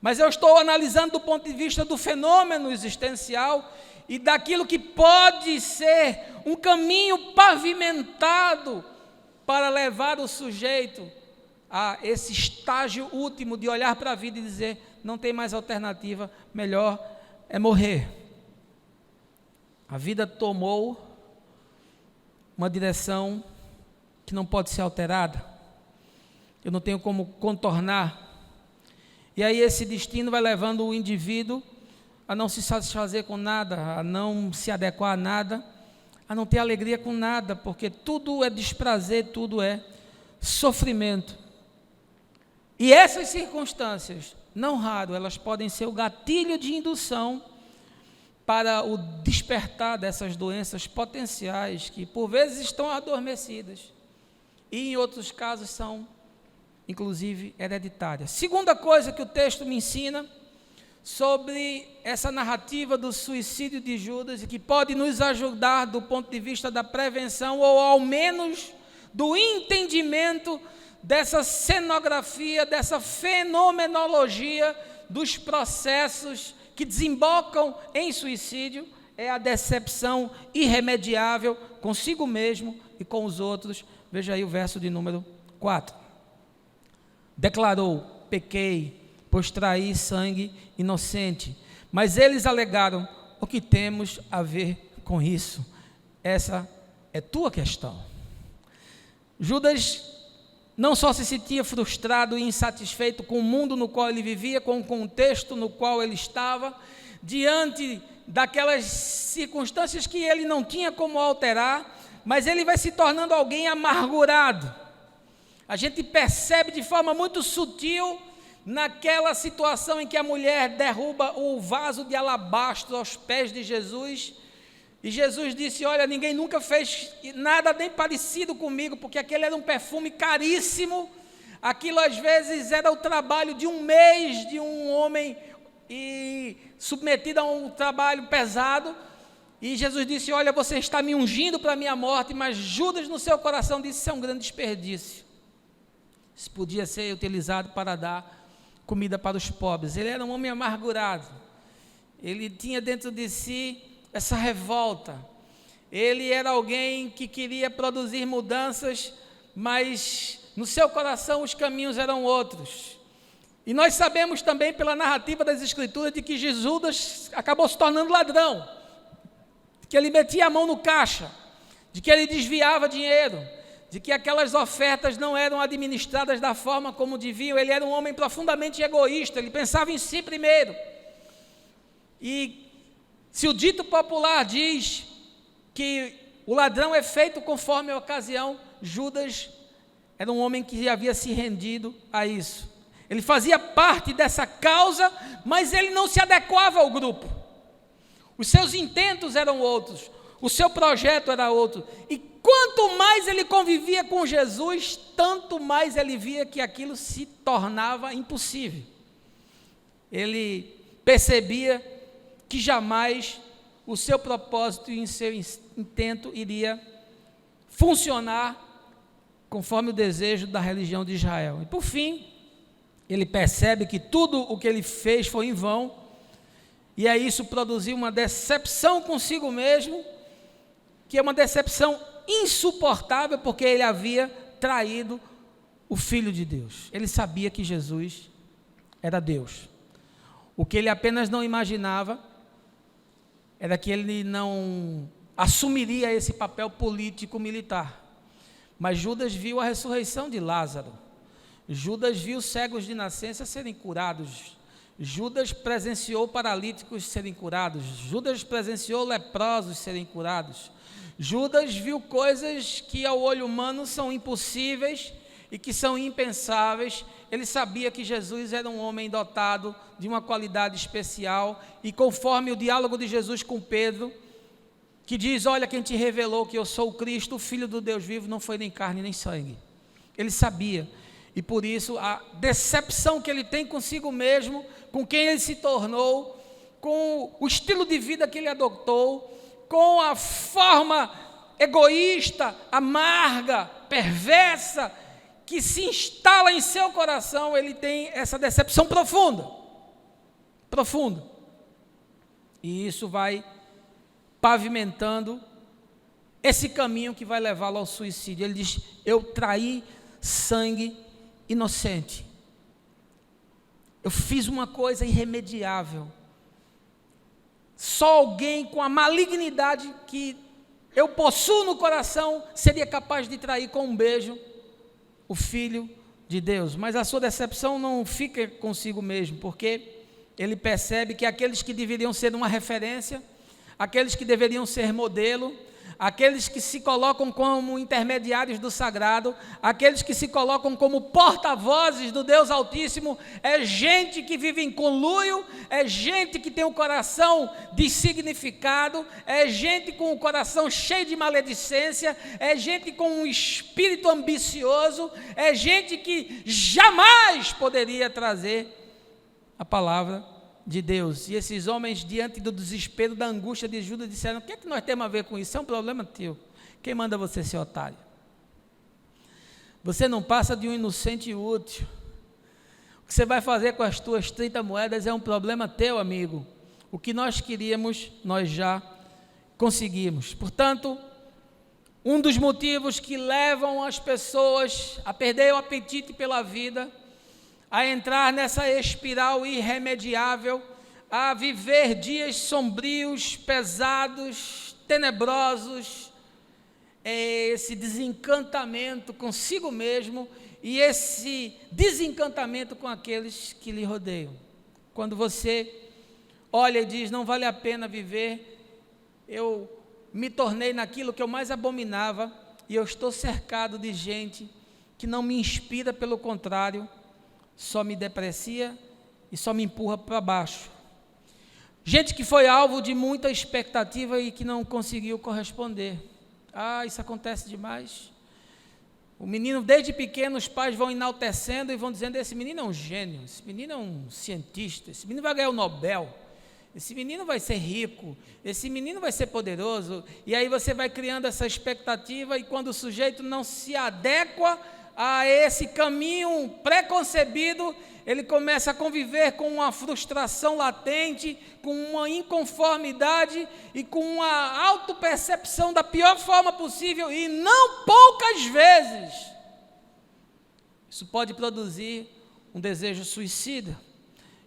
mas eu estou analisando do ponto de vista do fenômeno existencial e daquilo que pode ser um caminho pavimentado para levar o sujeito a esse estágio último de olhar para a vida e dizer: não tem mais alternativa, melhor é morrer. A vida tomou uma direção que não pode ser alterada, eu não tenho como contornar, e aí esse destino vai levando o indivíduo a não se satisfazer com nada, a não se adequar a nada, a não ter alegria com nada, porque tudo é desprazer, tudo é sofrimento. E essas circunstâncias, não raro, elas podem ser o gatilho de indução para o despertar dessas doenças potenciais, que por vezes estão adormecidas, e em outros casos são, inclusive, hereditárias. Segunda coisa que o texto me ensina sobre essa narrativa do suicídio de Judas, e que pode nos ajudar do ponto de vista da prevenção, ou ao menos do entendimento dessa cenografia, dessa fenomenologia dos processos que desembocam em suicídio, é a decepção irremediável consigo mesmo e com os outros. Veja aí o verso de número 4. Declarou: pequei, pois traí sangue inocente. Mas eles alegaram: o que temos a ver com isso? Essa é tua questão. Judas não só se sentia frustrado e insatisfeito com o mundo no qual ele vivia, com o contexto no qual ele estava, diante daquelas circunstâncias que ele não tinha como alterar, mas ele vai se tornando alguém amargurado. A gente percebe de forma muito sutil naquela situação em que a mulher derruba o vaso de alabastro aos pés de Jesus, e Jesus disse: olha, ninguém nunca fez nada nem parecido comigo, porque aquele era um perfume caríssimo, aquilo às vezes era o trabalho de um mês de um homem, e submetido a um trabalho pesado. E Jesus disse: olha, você está me ungindo para a minha morte, mas Judas no seu coração disse: isso é um grande desperdício, isso podia ser utilizado para dar comida para os pobres. Ele era um homem amargurado, ele tinha dentro de si essa revolta, ele era alguém que queria produzir mudanças, mas no seu coração os caminhos eram outros. E nós sabemos também pela narrativa das Escrituras de que Judas acabou se tornando ladrão, de que ele metia a mão no caixa, de que ele desviava dinheiro, de que aquelas ofertas não eram administradas da forma como deviam. Ele era um homem profundamente egoísta, ele pensava em si primeiro. E se o dito popular diz que o ladrão é feito conforme a ocasião, Judas era um homem que havia se rendido a isso. Ele fazia parte dessa causa, mas ele não se adequava ao grupo. Os seus intentos eram outros, o seu projeto era outro. E quanto mais ele convivia com Jesus, tanto mais ele via que aquilo se tornava impossível. Ele percebia que jamais o seu propósito e o seu intento iria funcionar conforme o desejo da religião de Israel. E por fim, ele percebe que tudo o que ele fez foi em vão, e aí isso produziu uma decepção consigo mesmo, que é uma decepção insuportável, porque ele havia traído o Filho de Deus. Ele sabia que Jesus era Deus. O que ele apenas não imaginava era que ele não assumiria esse papel político-militar. Mas Judas viu a ressurreição de Lázaro. Judas viu cegos de nascença serem curados. Judas presenciou paralíticos serem curados. Judas presenciou leprosos serem curados. Judas viu coisas que ao olho humano são impossíveis e que são impensáveis. Ele sabia que Jesus era um homem dotado de uma qualidade especial, e conforme o diálogo de Jesus com Pedro, que diz: olha, quem te revelou que eu sou o Cristo, o Filho do Deus vivo, não foi nem carne nem sangue. Ele sabia, e por isso a decepção que ele tem consigo mesmo, com quem ele se tornou, com o estilo de vida que ele adotou, com a forma egoísta, amarga, perversa, que se instala em seu coração, ele tem essa decepção profunda. E isso vai pavimentando esse caminho que vai levá-lo ao suicídio. Ele diz: eu traí sangue inocente. Eu fiz uma coisa irremediável. Só alguém com a malignidade que eu possuo no coração seria capaz de trair com um beijo o Filho de Deus. Mas a sua decepção não fica consigo mesmo, porque ele percebe que aqueles que deveriam ser uma referência, aqueles que deveriam ser modelo, aqueles que se colocam como intermediários do sagrado, aqueles que se colocam como porta-vozes do Deus Altíssimo, é gente que vive em conluio, é gente que tem o coração dessignificado, é gente com o coração cheio de maledicência, é gente com um espírito ambicioso, é gente que jamais poderia trazer a palavra de Deus. E esses homens, diante do desespero, da angústia de Judas, disseram: o que é que nós temos a ver com isso? É um problema teu. Quem manda você ser otário? Você não passa de um inocente útil. O que você vai fazer com as tuas 30 moedas é um problema teu, amigo. O que nós queríamos, nós já conseguimos. Portanto, um dos motivos que levam as pessoas a perder o apetite pela vida, a entrar nessa espiral irremediável, a viver dias sombrios, pesados, tenebrosos, esse desencantamento consigo mesmo e esse desencantamento com aqueles que lhe rodeiam. Quando você olha e diz: não vale a pena viver, eu me tornei naquilo que eu mais abominava e eu estou cercado de gente que não me inspira, pelo contrário, só me deprecia e só me empurra para baixo. Gente que foi alvo de muita expectativa e que não conseguiu corresponder. Isso acontece demais. O menino, desde pequeno, os pais vão enaltecendo e vão dizendo: esse menino é um gênio, esse menino é um cientista, esse menino vai ganhar o Nobel, esse menino vai ser rico, esse menino vai ser poderoso. E aí você vai criando essa expectativa, e quando o sujeito não se adequa a esse caminho preconcebido, ele começa a conviver com uma frustração latente, com uma inconformidade e com uma autopercepção da pior forma possível, e não poucas vezes isso pode produzir um desejo suicida.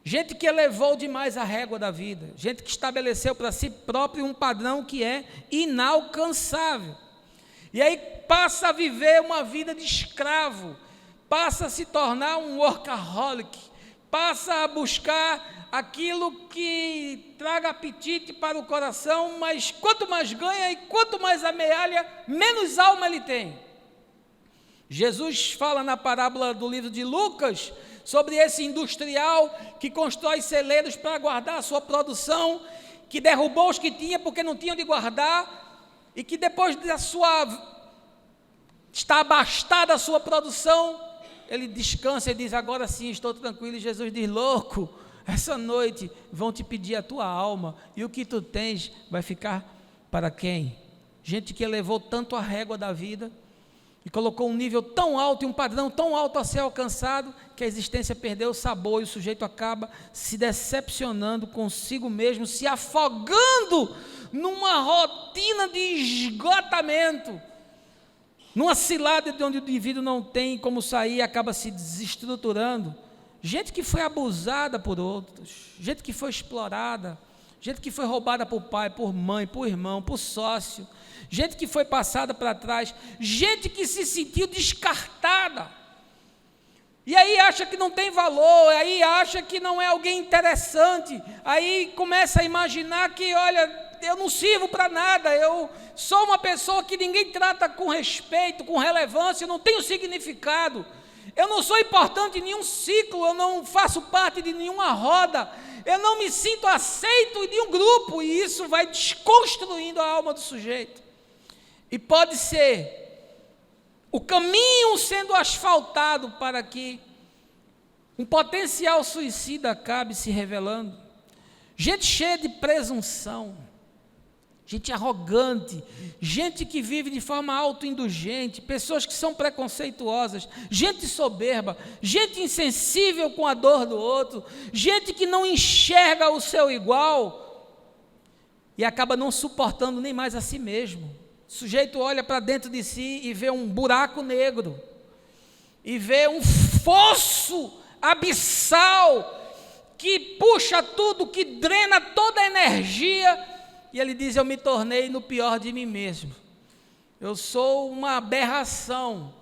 Gente que elevou demais a régua da vida, gente que estabeleceu para si próprio um padrão que é inalcançável, e aí passa a viver uma vida de escravo, passa a se tornar um workaholic, passa a buscar aquilo que traga apetite para o coração, mas quanto mais ganha e quanto mais amealha, menos alma ele tem. Jesus fala na parábola do livro de Lucas sobre esse industrial que constrói celeiros para guardar a sua produção, que derrubou os que tinha porque não tinham de guardar, e que depois da está abastada a sua produção, ele descansa e diz: agora sim estou tranquilo. E Jesus diz: louco, essa noite vão te pedir a tua alma, e o que tu tens vai ficar para quem? Gente que elevou tanto a régua da vida e colocou um nível tão alto e um padrão tão alto a ser alcançado, que a existência perdeu o sabor, e o sujeito acaba se decepcionando consigo mesmo, se afogando numa rotina de esgotamento, numa cilada de onde o indivíduo não tem como sair, acaba se desestruturando. Gente que foi abusada por outros, gente que foi explorada, gente que foi roubada por pai, por mãe, por irmão, por sócio, gente que foi passada para trás, gente que se sentiu descartada, e aí acha que não tem valor, aí acha que não é alguém interessante, aí começa a imaginar que, olha, eu não sirvo para nada, eu sou uma pessoa que ninguém trata com respeito, com relevância, eu não tenho significado, eu não sou importante em nenhum ciclo, eu não faço parte de nenhuma roda, eu não me sinto aceito em nenhum grupo, e isso vai desconstruindo a alma do sujeito. E pode ser o caminho sendo asfaltado para que um potencial suicida acabe se revelando. Gente cheia de presunção, gente arrogante, gente que vive de forma autoindulgente, pessoas que são preconceituosas, gente soberba, gente insensível com a dor do outro, gente que não enxerga o seu igual e acaba não suportando nem mais a si mesmo. O sujeito olha para dentro de si e vê um buraco negro, e vê um fosso abissal que puxa tudo, que drena toda a energia. E ele diz: eu me tornei no pior de mim mesmo. Eu sou uma aberração.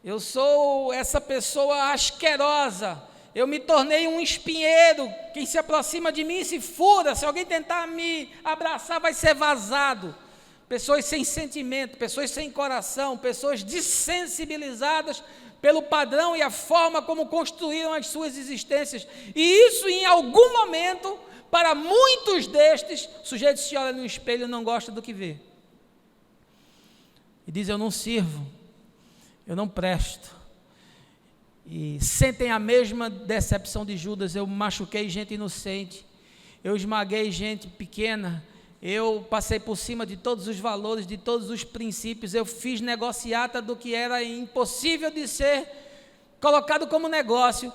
Eu sou essa pessoa asquerosa. Eu me tornei um espinheiro. Quem se aproxima de mim se fura. Se alguém tentar me abraçar, vai ser vazado. Pessoas sem sentimento, pessoas sem coração, pessoas dessensibilizadas pelo padrão e a forma como construíram as suas existências. E isso, em algum momento, para muitos destes, o sujeito se olha no espelho e não gosta do que vê. E diz: eu não sirvo, eu não presto. E sentem a mesma decepção de Judas: eu machuquei gente inocente, eu esmaguei gente pequena, eu passei por cima de todos os valores, de todos os princípios, eu fiz negociata do que era impossível de ser colocado como negócio.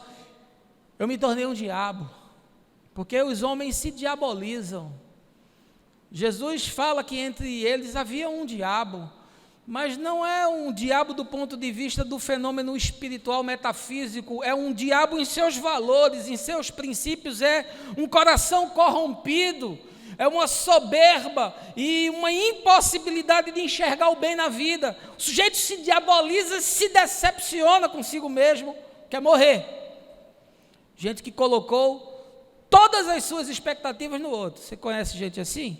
Eu me tornei um diabo, porque os homens se diabolizam. Jesus fala que entre eles havia um diabo, mas não é um diabo do ponto de vista do fenômeno espiritual metafísico, é um diabo em seus valores, em seus princípios, é um coração corrompido, é uma soberba e uma impossibilidade de enxergar o bem na vida. O sujeito se diaboliza, se decepciona consigo mesmo, quer morrer. Gente que colocou todas as suas expectativas no outro. Você conhece gente assim?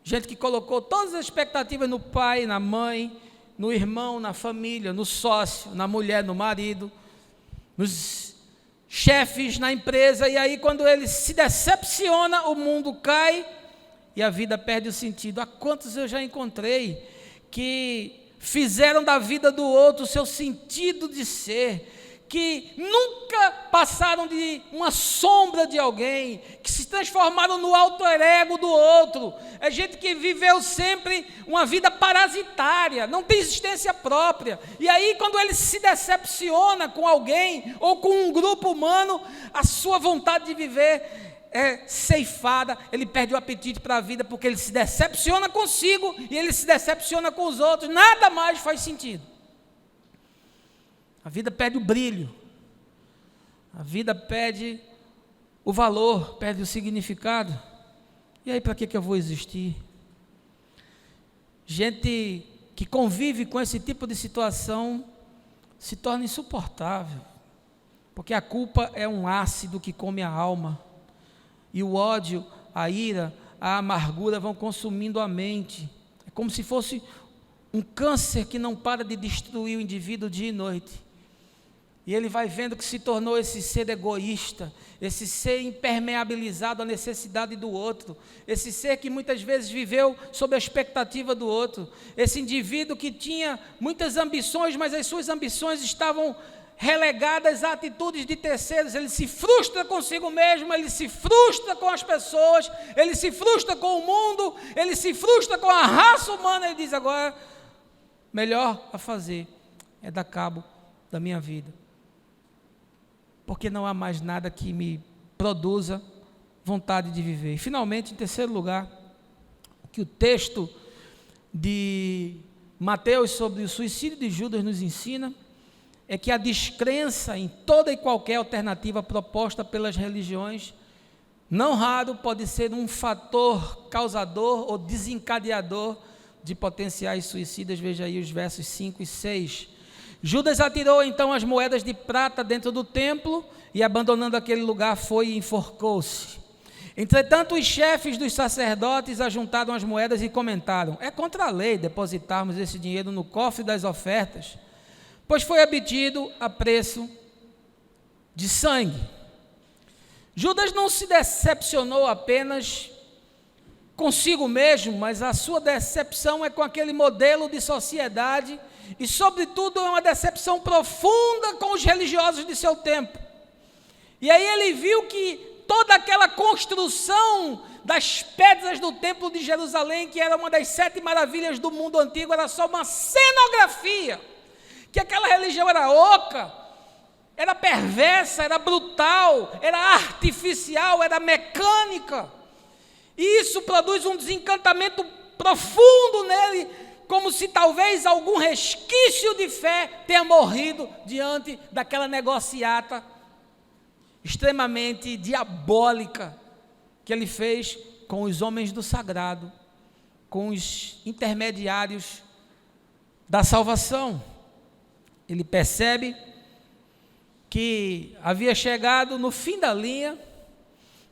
Gente que colocou todas as expectativas no pai, na mãe, no irmão, na família, no sócio, na mulher, no marido, nos chefes na empresa, e aí quando ele se decepciona, o mundo cai e a vida perde o sentido. Há quantos eu já encontrei que fizeram da vida do outro o seu sentido de ser, que nunca passaram de uma sombra de alguém, que se transformaram no alter ego do outro. É gente que viveu sempre uma vida parasitária, não tem existência própria. E aí, quando ele se decepciona com alguém ou com um grupo humano, a sua vontade de viver é ceifada, ele perde o apetite para a vida, porque ele se decepciona consigo e ele se decepciona com os outros. Nada mais faz sentido. A vida perde o brilho, a vida perde o valor, perde o significado. E aí, para que eu vou existir? Gente que convive com esse tipo de situação se torna insuportável, porque a culpa é um ácido que come a alma, e o ódio, a ira, a amargura vão consumindo a mente. É como se fosse um câncer que não para de destruir o indivíduo dia e noite. E ele vai vendo que se tornou esse ser egoísta, esse ser impermeabilizado à necessidade do outro, esse ser que muitas vezes viveu sob a expectativa do outro, esse indivíduo que tinha muitas ambições, mas as suas ambições estavam relegadas a atitudes de terceiros. Ele se frustra consigo mesmo, ele se frustra com as pessoas, ele se frustra com o mundo, ele se frustra com a raça humana. Ele diz: agora, melhor a fazer é dar cabo da minha vida, porque não há mais nada que me produza vontade de viver. E finalmente, em terceiro lugar, o que o texto de Mateus sobre o suicídio de Judas nos ensina é que a descrença em toda e qualquer alternativa proposta pelas religiões, não raro pode ser um fator causador ou desencadeador de potenciais suicidas. Veja aí os versos 5 e 6. Judas atirou então as moedas de prata dentro do templo e, abandonando aquele lugar, foi e enforcou-se. Entretanto, os chefes dos sacerdotes ajuntaram as moedas e comentaram: é contra a lei depositarmos esse dinheiro no cofre das ofertas, pois foi obtido a preço de sangue. Judas não se decepcionou apenas consigo mesmo, mas a sua decepção é com aquele modelo de sociedade e, sobretudo, é uma decepção profunda com os religiosos de seu tempo. E aí ele viu que toda aquela construção das pedras do templo de Jerusalém, que era uma das 7 maravilhas do mundo antigo, era só uma cenografia, que aquela religião era oca, era perversa, era brutal, era artificial, era mecânica. E isso produz um desencantamento profundo nele, como se talvez algum resquício de fé tenha morrido diante daquela negociata extremamente diabólica que ele fez com os homens do sagrado, com os intermediários da salvação. Ele percebe que havia chegado no fim da linha,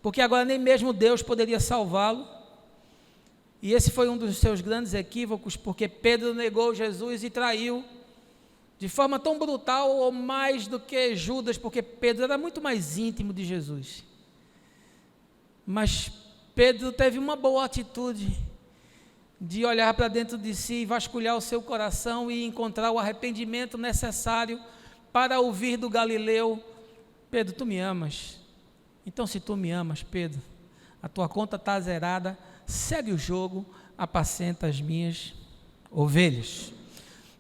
porque agora nem mesmo Deus poderia salvá-lo. E esse foi um dos seus grandes equívocos, porque Pedro negou Jesus e traiu de forma tão brutal, ou mais do que Judas, porque Pedro era muito mais íntimo de Jesus. Mas Pedro teve uma boa atitude de olhar para dentro de si, vasculhar o seu coração e encontrar o arrependimento necessário para ouvir do Galileu: Pedro, tu me amas? Então, se tu me amas, Pedro, a tua conta está zerada, segue o jogo, apacenta as minhas ovelhas.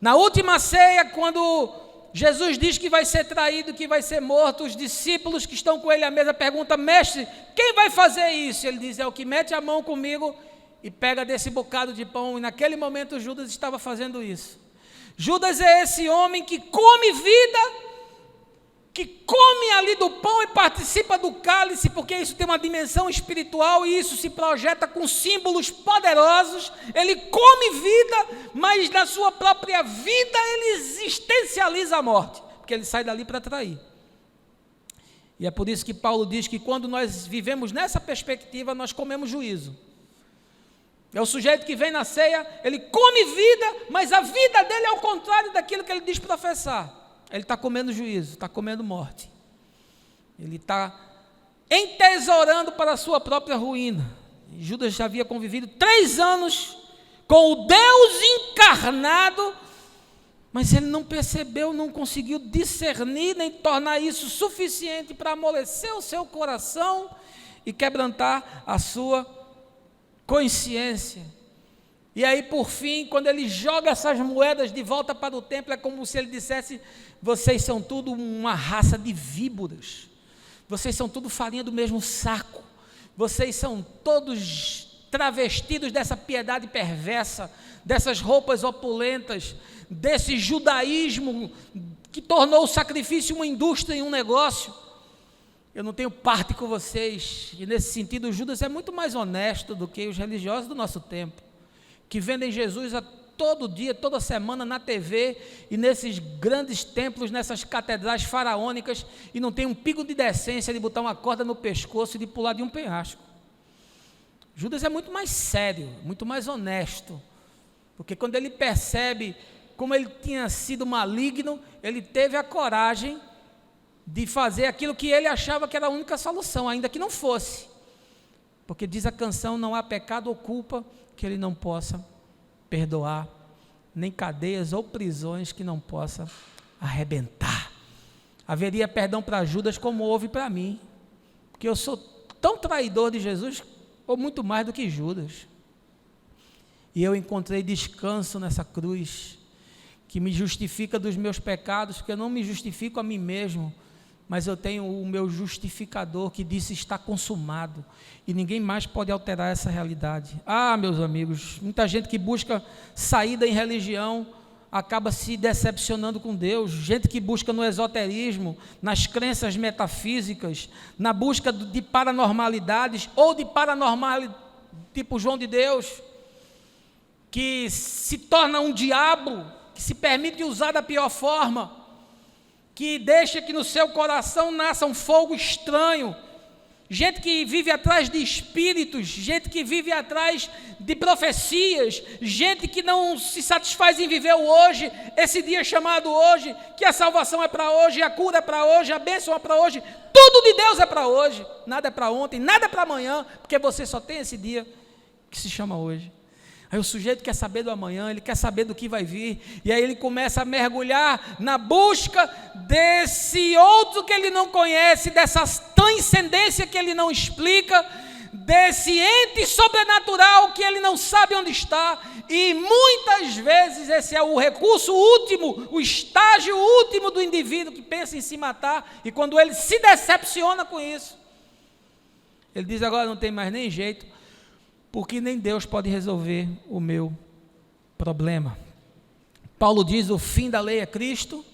Na última ceia, quando Jesus diz que vai ser traído, que vai ser morto, os discípulos que estão com ele à mesa perguntam: mestre, quem vai fazer isso? Ele diz: é o que mete a mão comigo e pega desse bocado de pão. E naquele momento Judas estava fazendo isso. Judas é esse homem que come vida, que come ali do pão e participa do cálice, porque isso tem uma dimensão espiritual e isso se projeta com símbolos poderosos. Ele come vida, mas na sua própria vida ele existencializa a morte, porque ele sai dali para trair. E é por isso que Paulo diz que quando nós vivemos nessa perspectiva, nós comemos juízo. É o sujeito que vem na ceia, ele come vida, mas a vida dele é ao contrário daquilo que ele diz professar. Ele está comendo juízo, está comendo morte. Ele está entesourando para a sua própria ruína. Judas já havia convivido 3 anos com o Deus encarnado, mas ele não percebeu, não conseguiu discernir, nem tornar isso suficiente para amolecer o seu coração e quebrantar a sua consciência. E aí, por fim, quando ele joga essas moedas de volta para o templo, é como se ele dissesse: vocês são tudo uma raça de víboras, vocês são tudo farinha do mesmo saco, vocês são todos travestidos dessa piedade perversa, dessas roupas opulentas, desse judaísmo que tornou o sacrifício uma indústria e um negócio. Eu não tenho parte com vocês. E nesse sentido, Judas é muito mais honesto do que os religiosos do nosso tempo, que vendem Jesus a todo dia, toda semana na TV e nesses grandes templos, nessas catedrais faraônicas, e não tem um pingo de decência de botar uma corda no pescoço e de pular de um penhasco. Judas é muito mais sério, muito mais honesto, porque quando ele percebe como ele tinha sido maligno, ele teve a coragem de fazer aquilo que ele achava que era a única solução, ainda que não fosse, porque diz a canção: não há pecado ou culpa que ele não possa perdoar, nem cadeias ou prisões que não possa arrebentar. Haveria perdão para Judas como houve para mim, porque eu sou tão traidor de Jesus, ou muito mais do que Judas, e eu encontrei descanso nessa cruz, que me justifica dos meus pecados, porque eu não me justifico a mim mesmo, mas eu tenho o meu justificador que disse: está consumado, e ninguém mais pode alterar essa realidade. Meus amigos, muita gente que busca saída em religião acaba se decepcionando com Deus. Gente que busca no esoterismo, nas crenças metafísicas, na busca de paranormalidades ou de paranormal tipo João de Deus, que se torna um diabo, que se permite usar da pior forma, que deixa que no seu coração nasça um fogo estranho. Gente que vive atrás de espíritos, gente que vive atrás de profecias, gente que não se satisfaz em viver o hoje, esse dia chamado hoje, que a salvação é para hoje, a cura é para hoje, a bênção é para hoje, tudo de Deus é para hoje, nada é para ontem, nada é para amanhã, porque você só tem esse dia que se chama hoje. Aí o sujeito quer saber do amanhã, ele quer saber do que vai vir, e aí ele começa a mergulhar na busca desse outro que ele não conhece, dessa transcendência que ele não explica, desse ente sobrenatural que ele não sabe onde está, e muitas vezes esse é o recurso último, o estágio último do indivíduo que pensa em se matar, e quando ele se decepciona com isso, ele diz: agora não tem mais nem jeito, porque nem Deus pode resolver o meu problema. Paulo diz: o fim da lei é Cristo,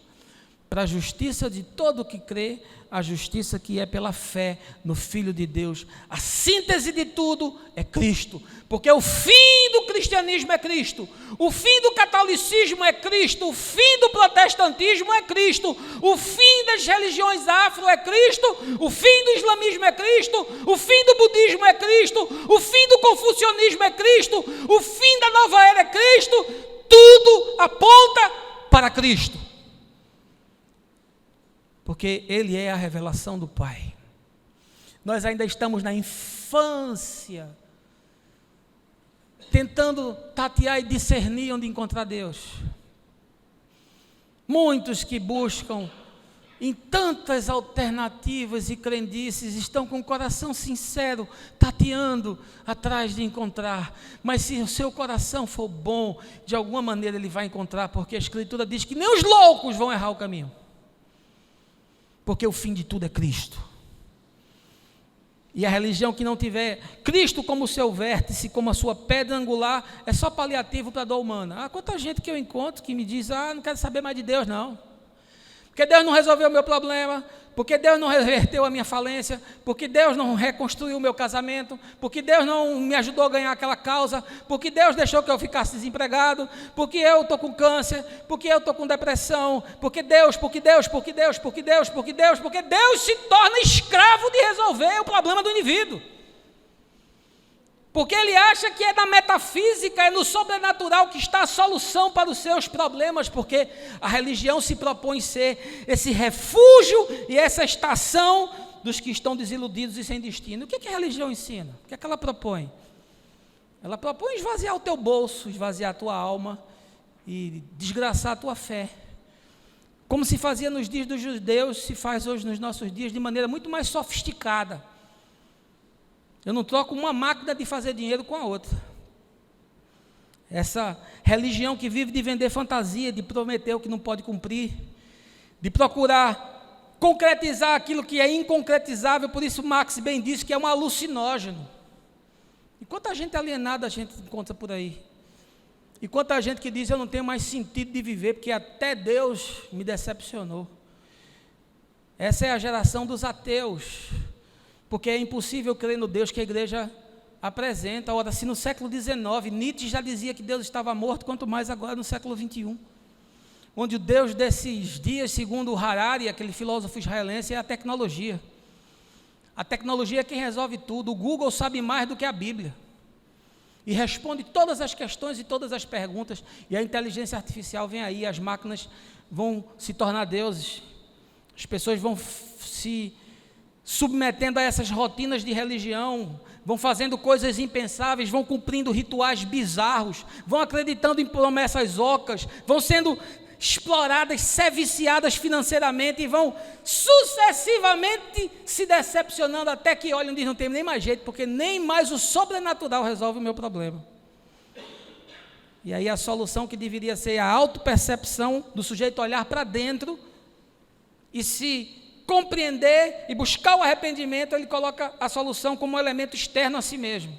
para a justiça de todo o que crê, a justiça que é pela fé no Filho de Deus. A síntese de tudo é Cristo, porque o fim do cristianismo é Cristo, o fim do catolicismo é Cristo, o fim do protestantismo é Cristo, o fim das religiões afro é Cristo, o fim do islamismo é Cristo, o fim do budismo é Cristo, o fim do confucionismo é Cristo, o fim da nova era é Cristo. Tudo aponta para Cristo, porque Ele é a revelação do Pai. Nós ainda estamos na infância, tentando tatear e discernir onde encontrar Deus. Muitos que buscam em tantas alternativas e crendices estão com o coração sincero, tateando atrás de encontrar. Mas se o seu coração for bom, de alguma maneira ele vai encontrar, porque a Escritura diz que nem os loucos vão errar o caminho. Porque o fim de tudo é Cristo. E a religião que não tiver Cristo como seu vértice, como a sua pedra angular, é só paliativo para a dor humana. Quanta gente que eu encontro que me diz: não quero saber mais de Deus não. Porque Deus não resolveu o meu problema, porque Deus não reverteu a minha falência, porque Deus não reconstruiu o meu casamento, porque Deus não me ajudou a ganhar aquela causa, porque Deus deixou que eu ficasse desempregado, porque eu estou com câncer, porque eu estou com depressão, porque Deus se torna escravo de resolver o problema do indivíduo. Porque ele acha que é na metafísica, é no sobrenatural que está a solução para os seus problemas, porque a religião se propõe ser esse refúgio e essa estação dos que estão desiludidos e sem destino. O que a religião ensina? O que ela propõe? Ela propõe esvaziar o teu bolso, esvaziar a tua alma e desgraçar a tua fé. Como se fazia nos dias dos judeus, se faz hoje nos nossos dias de maneira muito mais sofisticada. Eu não troco uma máquina de fazer dinheiro com a outra. Essa religião que vive de vender fantasia, de prometer o que não pode cumprir, de procurar concretizar aquilo que é inconcretizável. Por isso Marx bem disse que é um alucinógeno. E quanta gente alienada a gente encontra por aí. E quanta gente que diz: eu não tenho mais sentido de viver, porque até Deus me decepcionou. Essa é a geração dos ateus. Porque é impossível crer no Deus que a igreja apresenta. Ora, se no século XIX, Nietzsche já dizia que Deus estava morto, quanto mais agora no século XXI. Onde o Deus desses dias, segundo o Harari, aquele filósofo israelense, é a tecnologia. A tecnologia é quem resolve tudo. O Google sabe mais do que a Bíblia. E responde todas as questões e todas as perguntas. E a inteligência artificial vem aí, as máquinas vão se tornar deuses. As pessoas vão se submetendo a essas rotinas de religião, vão fazendo coisas impensáveis, vão cumprindo rituais bizarros, vão acreditando em promessas ocas, vão sendo exploradas, viciadas financeiramente e vão sucessivamente se decepcionando até que olham e dizem: não tem nem mais jeito, porque nem mais o sobrenatural resolve o meu problema. E aí a solução que deveria ser a autopercepção do sujeito olhar para dentro e se compreender e buscar o arrependimento, ele coloca a solução como um elemento externo a si mesmo.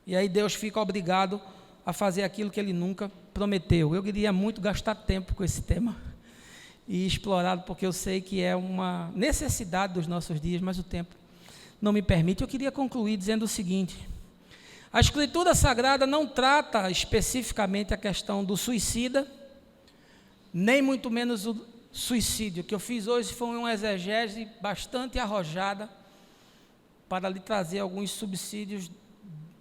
E aí Deus fica obrigado a fazer aquilo que ele nunca prometeu. Eu queria muito gastar tempo com esse tema e explorá-lo, porque eu sei que é uma necessidade dos nossos dias, mas o tempo não me permite. Eu queria concluir dizendo o seguinte: a Escritura Sagrada não trata especificamente a questão do suicida, nem muito menos o suicídio. O que eu fiz hoje foi uma exegese bastante arrojada para lhe trazer alguns subsídios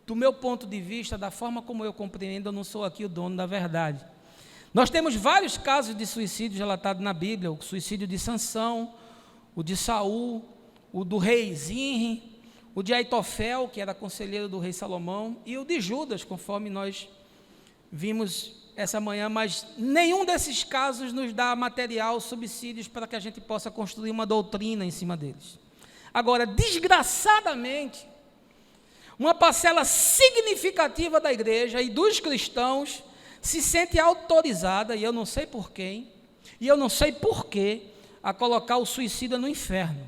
do meu ponto de vista, da forma como eu compreendo. Eu não sou aqui o dono da verdade. Nós temos vários casos de suicídio relatados na Bíblia: o suicídio de Sansão, o de Saul, o do rei Zinri, o de Aitofel, que era conselheiro do rei Salomão, e o de Judas, conforme nós vimos essa manhã. Mas nenhum desses casos nos dá material, subsídios para que a gente possa construir uma doutrina em cima deles. Agora, desgraçadamente, uma parcela significativa da igreja e dos cristãos se sente autorizada, e eu não sei por quem, e eu não sei porquê, a colocar o suicida no inferno.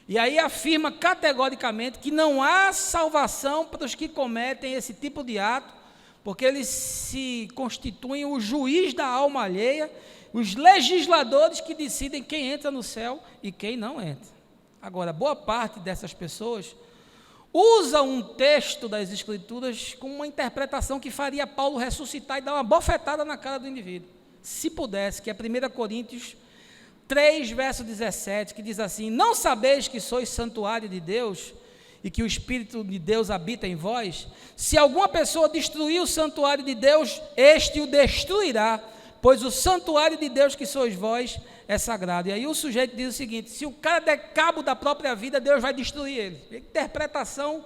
E aí afirma categoricamente que não há salvação para os que cometem esse tipo de ato, porque eles se constituem o juiz da alma alheia, os legisladores que decidem quem entra no céu e quem não entra. Agora, boa parte dessas pessoas usa um texto das Escrituras com uma interpretação que faria Paulo ressuscitar e dar uma bofetada na cara do indivíduo. Se pudesse, que é 1 Coríntios 3, verso 17, que diz assim: não sabeis que sois santuário de Deus e que o Espírito de Deus habita em vós? Se alguma pessoa destruir o santuário de Deus, este o destruirá, pois o santuário de Deus que sois vós é sagrado. E aí o sujeito diz o seguinte: se o cara der cabo da própria vida, Deus vai destruir ele. Interpretação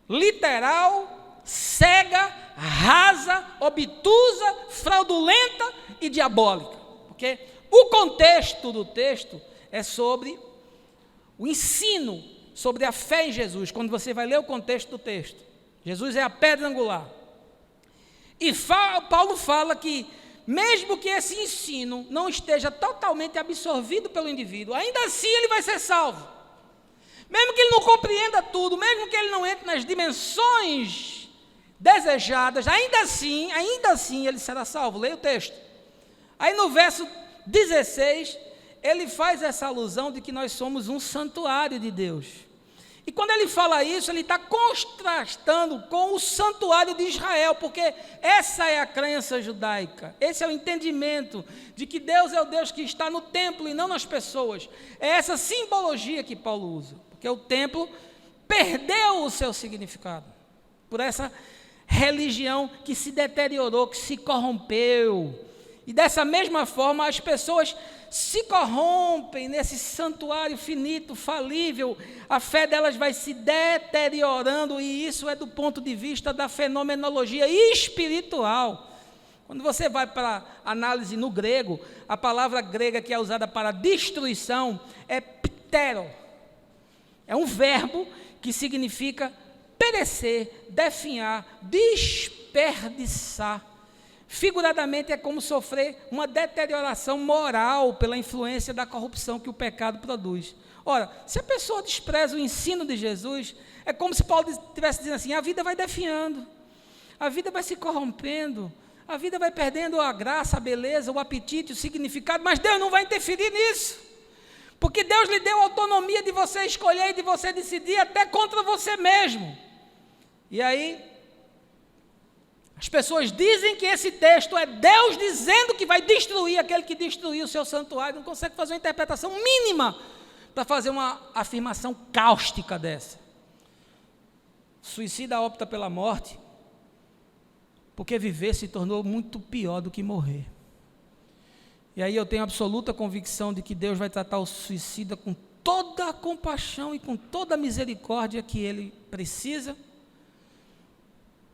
literal, cega, rasa, obtusa, fraudulenta e diabólica. Porque o contexto do texto é sobre o ensino sobre a fé em Jesus. Quando você vai ler o contexto do texto, Jesus é a pedra angular. E Paulo fala que mesmo que esse ensino não esteja totalmente absorvido pelo indivíduo, ainda assim ele vai ser salvo. Mesmo que ele não compreenda tudo, mesmo que ele não entre nas dimensões desejadas, ainda assim ele será salvo. Leia o texto. Aí no verso 16, ele faz essa alusão de que nós somos um santuário de Deus. E quando ele fala isso, ele está contrastando com o santuário de Israel, porque essa é a crença judaica, esse é o entendimento de que Deus é o Deus que está no templo e não nas pessoas. É essa simbologia que Paulo usa, porque o templo perdeu o seu significado, por essa religião que se deteriorou, que se corrompeu. E dessa mesma forma as pessoas se corrompem nesse santuário finito, falível, a fé delas vai se deteriorando, e isso é do ponto de vista da fenomenologia espiritual. Quando você vai para a análise no grego, a palavra grega que é usada para destruição é ptero. É um verbo que significa perecer, definhar, desperdiçar. Figuradamente é como sofrer uma deterioração moral pela influência da corrupção que o pecado produz. Ora, se a pessoa despreza o ensino de Jesus, é como se Paulo estivesse dizendo assim: a vida vai definhando, a vida vai se corrompendo, a vida vai perdendo a graça, a beleza, o apetite, o significado, mas Deus não vai interferir nisso, porque Deus lhe deu a autonomia de você escolher e de você decidir até contra você mesmo. E aí as pessoas dizem que esse texto é Deus dizendo que vai destruir aquele que destruiu o seu santuário, não consegue fazer uma interpretação mínima para fazer uma afirmação cáustica dessa. O suicida opta pela morte porque viver se tornou muito pior do que morrer. E aí eu tenho absoluta convicção de que Deus vai tratar o suicida com toda a compaixão e com toda a misericórdia que ele precisa,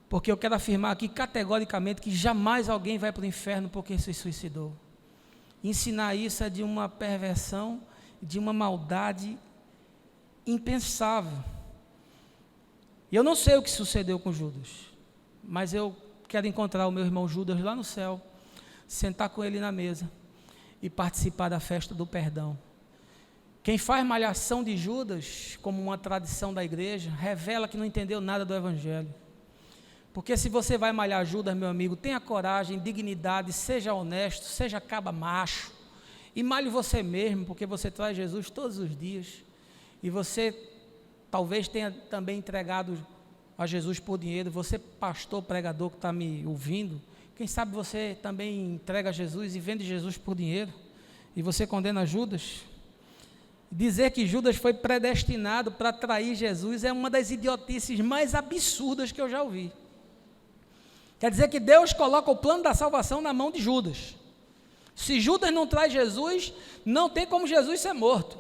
porque eu quero afirmar aqui categoricamente que jamais alguém vai para o inferno porque se suicidou. Ensinar isso é de uma perversão, de uma maldade impensável. E eu não sei o que sucedeu com Judas, mas eu quero encontrar o meu irmão Judas lá no céu, sentar com ele na mesa e participar da festa do perdão. Quem faz malhação de Judas como uma tradição da igreja, revela que não entendeu nada do evangelho. Porque se você vai malhar Judas, meu amigo, tenha coragem, dignidade, seja honesto, seja caba macho, e malhe você mesmo, porque você traz Jesus todos os dias, e você talvez tenha também entregado a Jesus por dinheiro. Você, pastor, pregador que está me ouvindo, quem sabe você também entrega a Jesus e vende Jesus por dinheiro, e você condena Judas? Dizer que Judas foi predestinado para trair Jesus é uma das idiotices mais absurdas que eu já ouvi. Quer dizer que Deus coloca o plano da salvação na mão de Judas. Se Judas não traz Jesus, não tem como Jesus ser morto.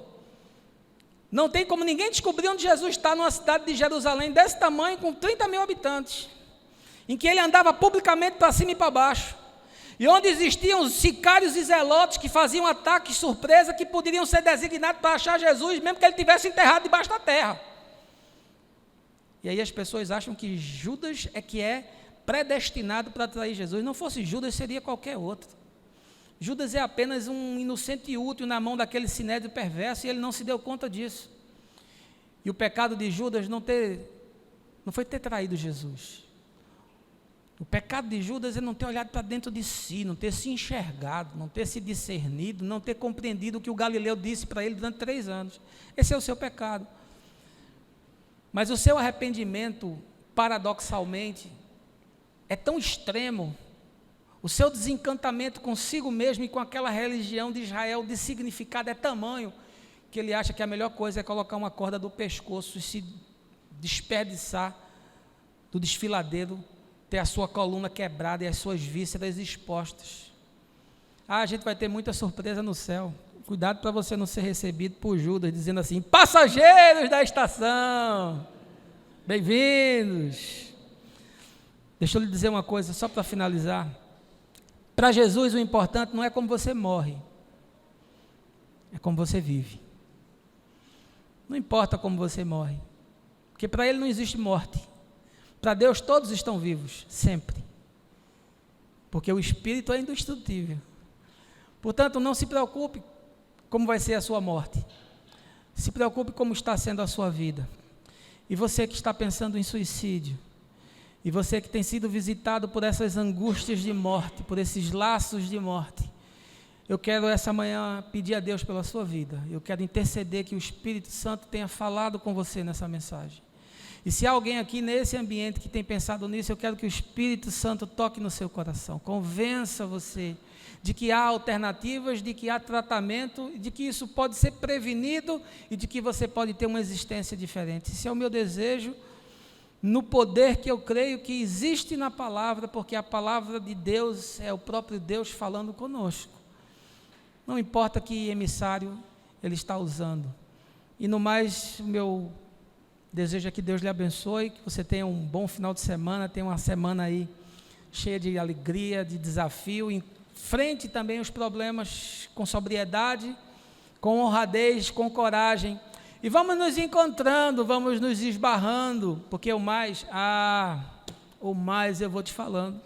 Não tem como ninguém descobrir onde Jesus está, numa cidade de Jerusalém desse tamanho, com 30 mil habitantes, em que ele andava publicamente para cima e para baixo, e onde existiam os sicários e zelotes que faziam ataques surpresa, que poderiam ser designados para achar Jesus, mesmo que ele tivesse enterrado debaixo da terra. E aí as pessoas acham que Judas é que é predestinado para trair Jesus. Não fosse Judas, seria qualquer outro. Judas é apenas um inocente útil na mão daquele sinédrio perverso, e ele não se deu conta disso. E o pecado de Judas não foi ter traído Jesus. O pecado de Judas é não ter olhado para dentro de si, não ter se enxergado, não ter se discernido, não ter compreendido o que o Galileu disse para ele durante 3 anos. Esse é o seu pecado. Mas o seu arrependimento, paradoxalmente, é tão extremo, o seu desencantamento consigo mesmo e com aquela religião de Israel de significado é tamanho, que ele acha que a melhor coisa é colocar uma corda do pescoço e se desperdiçar do desfiladeiro, ter a sua coluna quebrada e as suas vísceras expostas. A gente vai ter muita surpresa no céu. Cuidado para você não ser recebido por Judas, dizendo assim: passageiros da estação, bem-vindos. Deixa eu lhe dizer uma coisa, só para finalizar. Para Jesus o importante não é como você morre, é como você vive. Não importa como você morre, porque para Ele não existe morte. Para Deus todos estão vivos, sempre. Porque o Espírito é indestrutível. Portanto, não se preocupe como vai ser a sua morte. Se preocupe como está sendo a sua vida. E você que está pensando em suicídio, e você que tem sido visitado por essas angústias de morte, por esses laços de morte, eu quero essa manhã pedir a Deus pela sua vida. Eu quero interceder que o Espírito Santo tenha falado com você nessa mensagem. E se há alguém aqui nesse ambiente que tem pensado nisso, eu quero que o Espírito Santo toque no seu coração, convença você de que há alternativas, de que há tratamento, de que isso pode ser prevenido e de que você pode ter uma existência diferente. Esse é o meu desejo, no poder que eu creio que existe na palavra, porque a palavra de Deus é o próprio Deus falando conosco. Não importa que emissário Ele está usando. E no mais, o meu desejo é que Deus lhe abençoe, que você tenha um bom final de semana, tenha uma semana aí cheia de alegria, de desafio, enfrente também os problemas com sobriedade, com honradez, com coragem, e vamos nos encontrando, vamos nos esbarrando, porque o mais eu vou te falando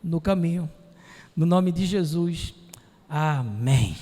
no caminho, no nome de Jesus, amém.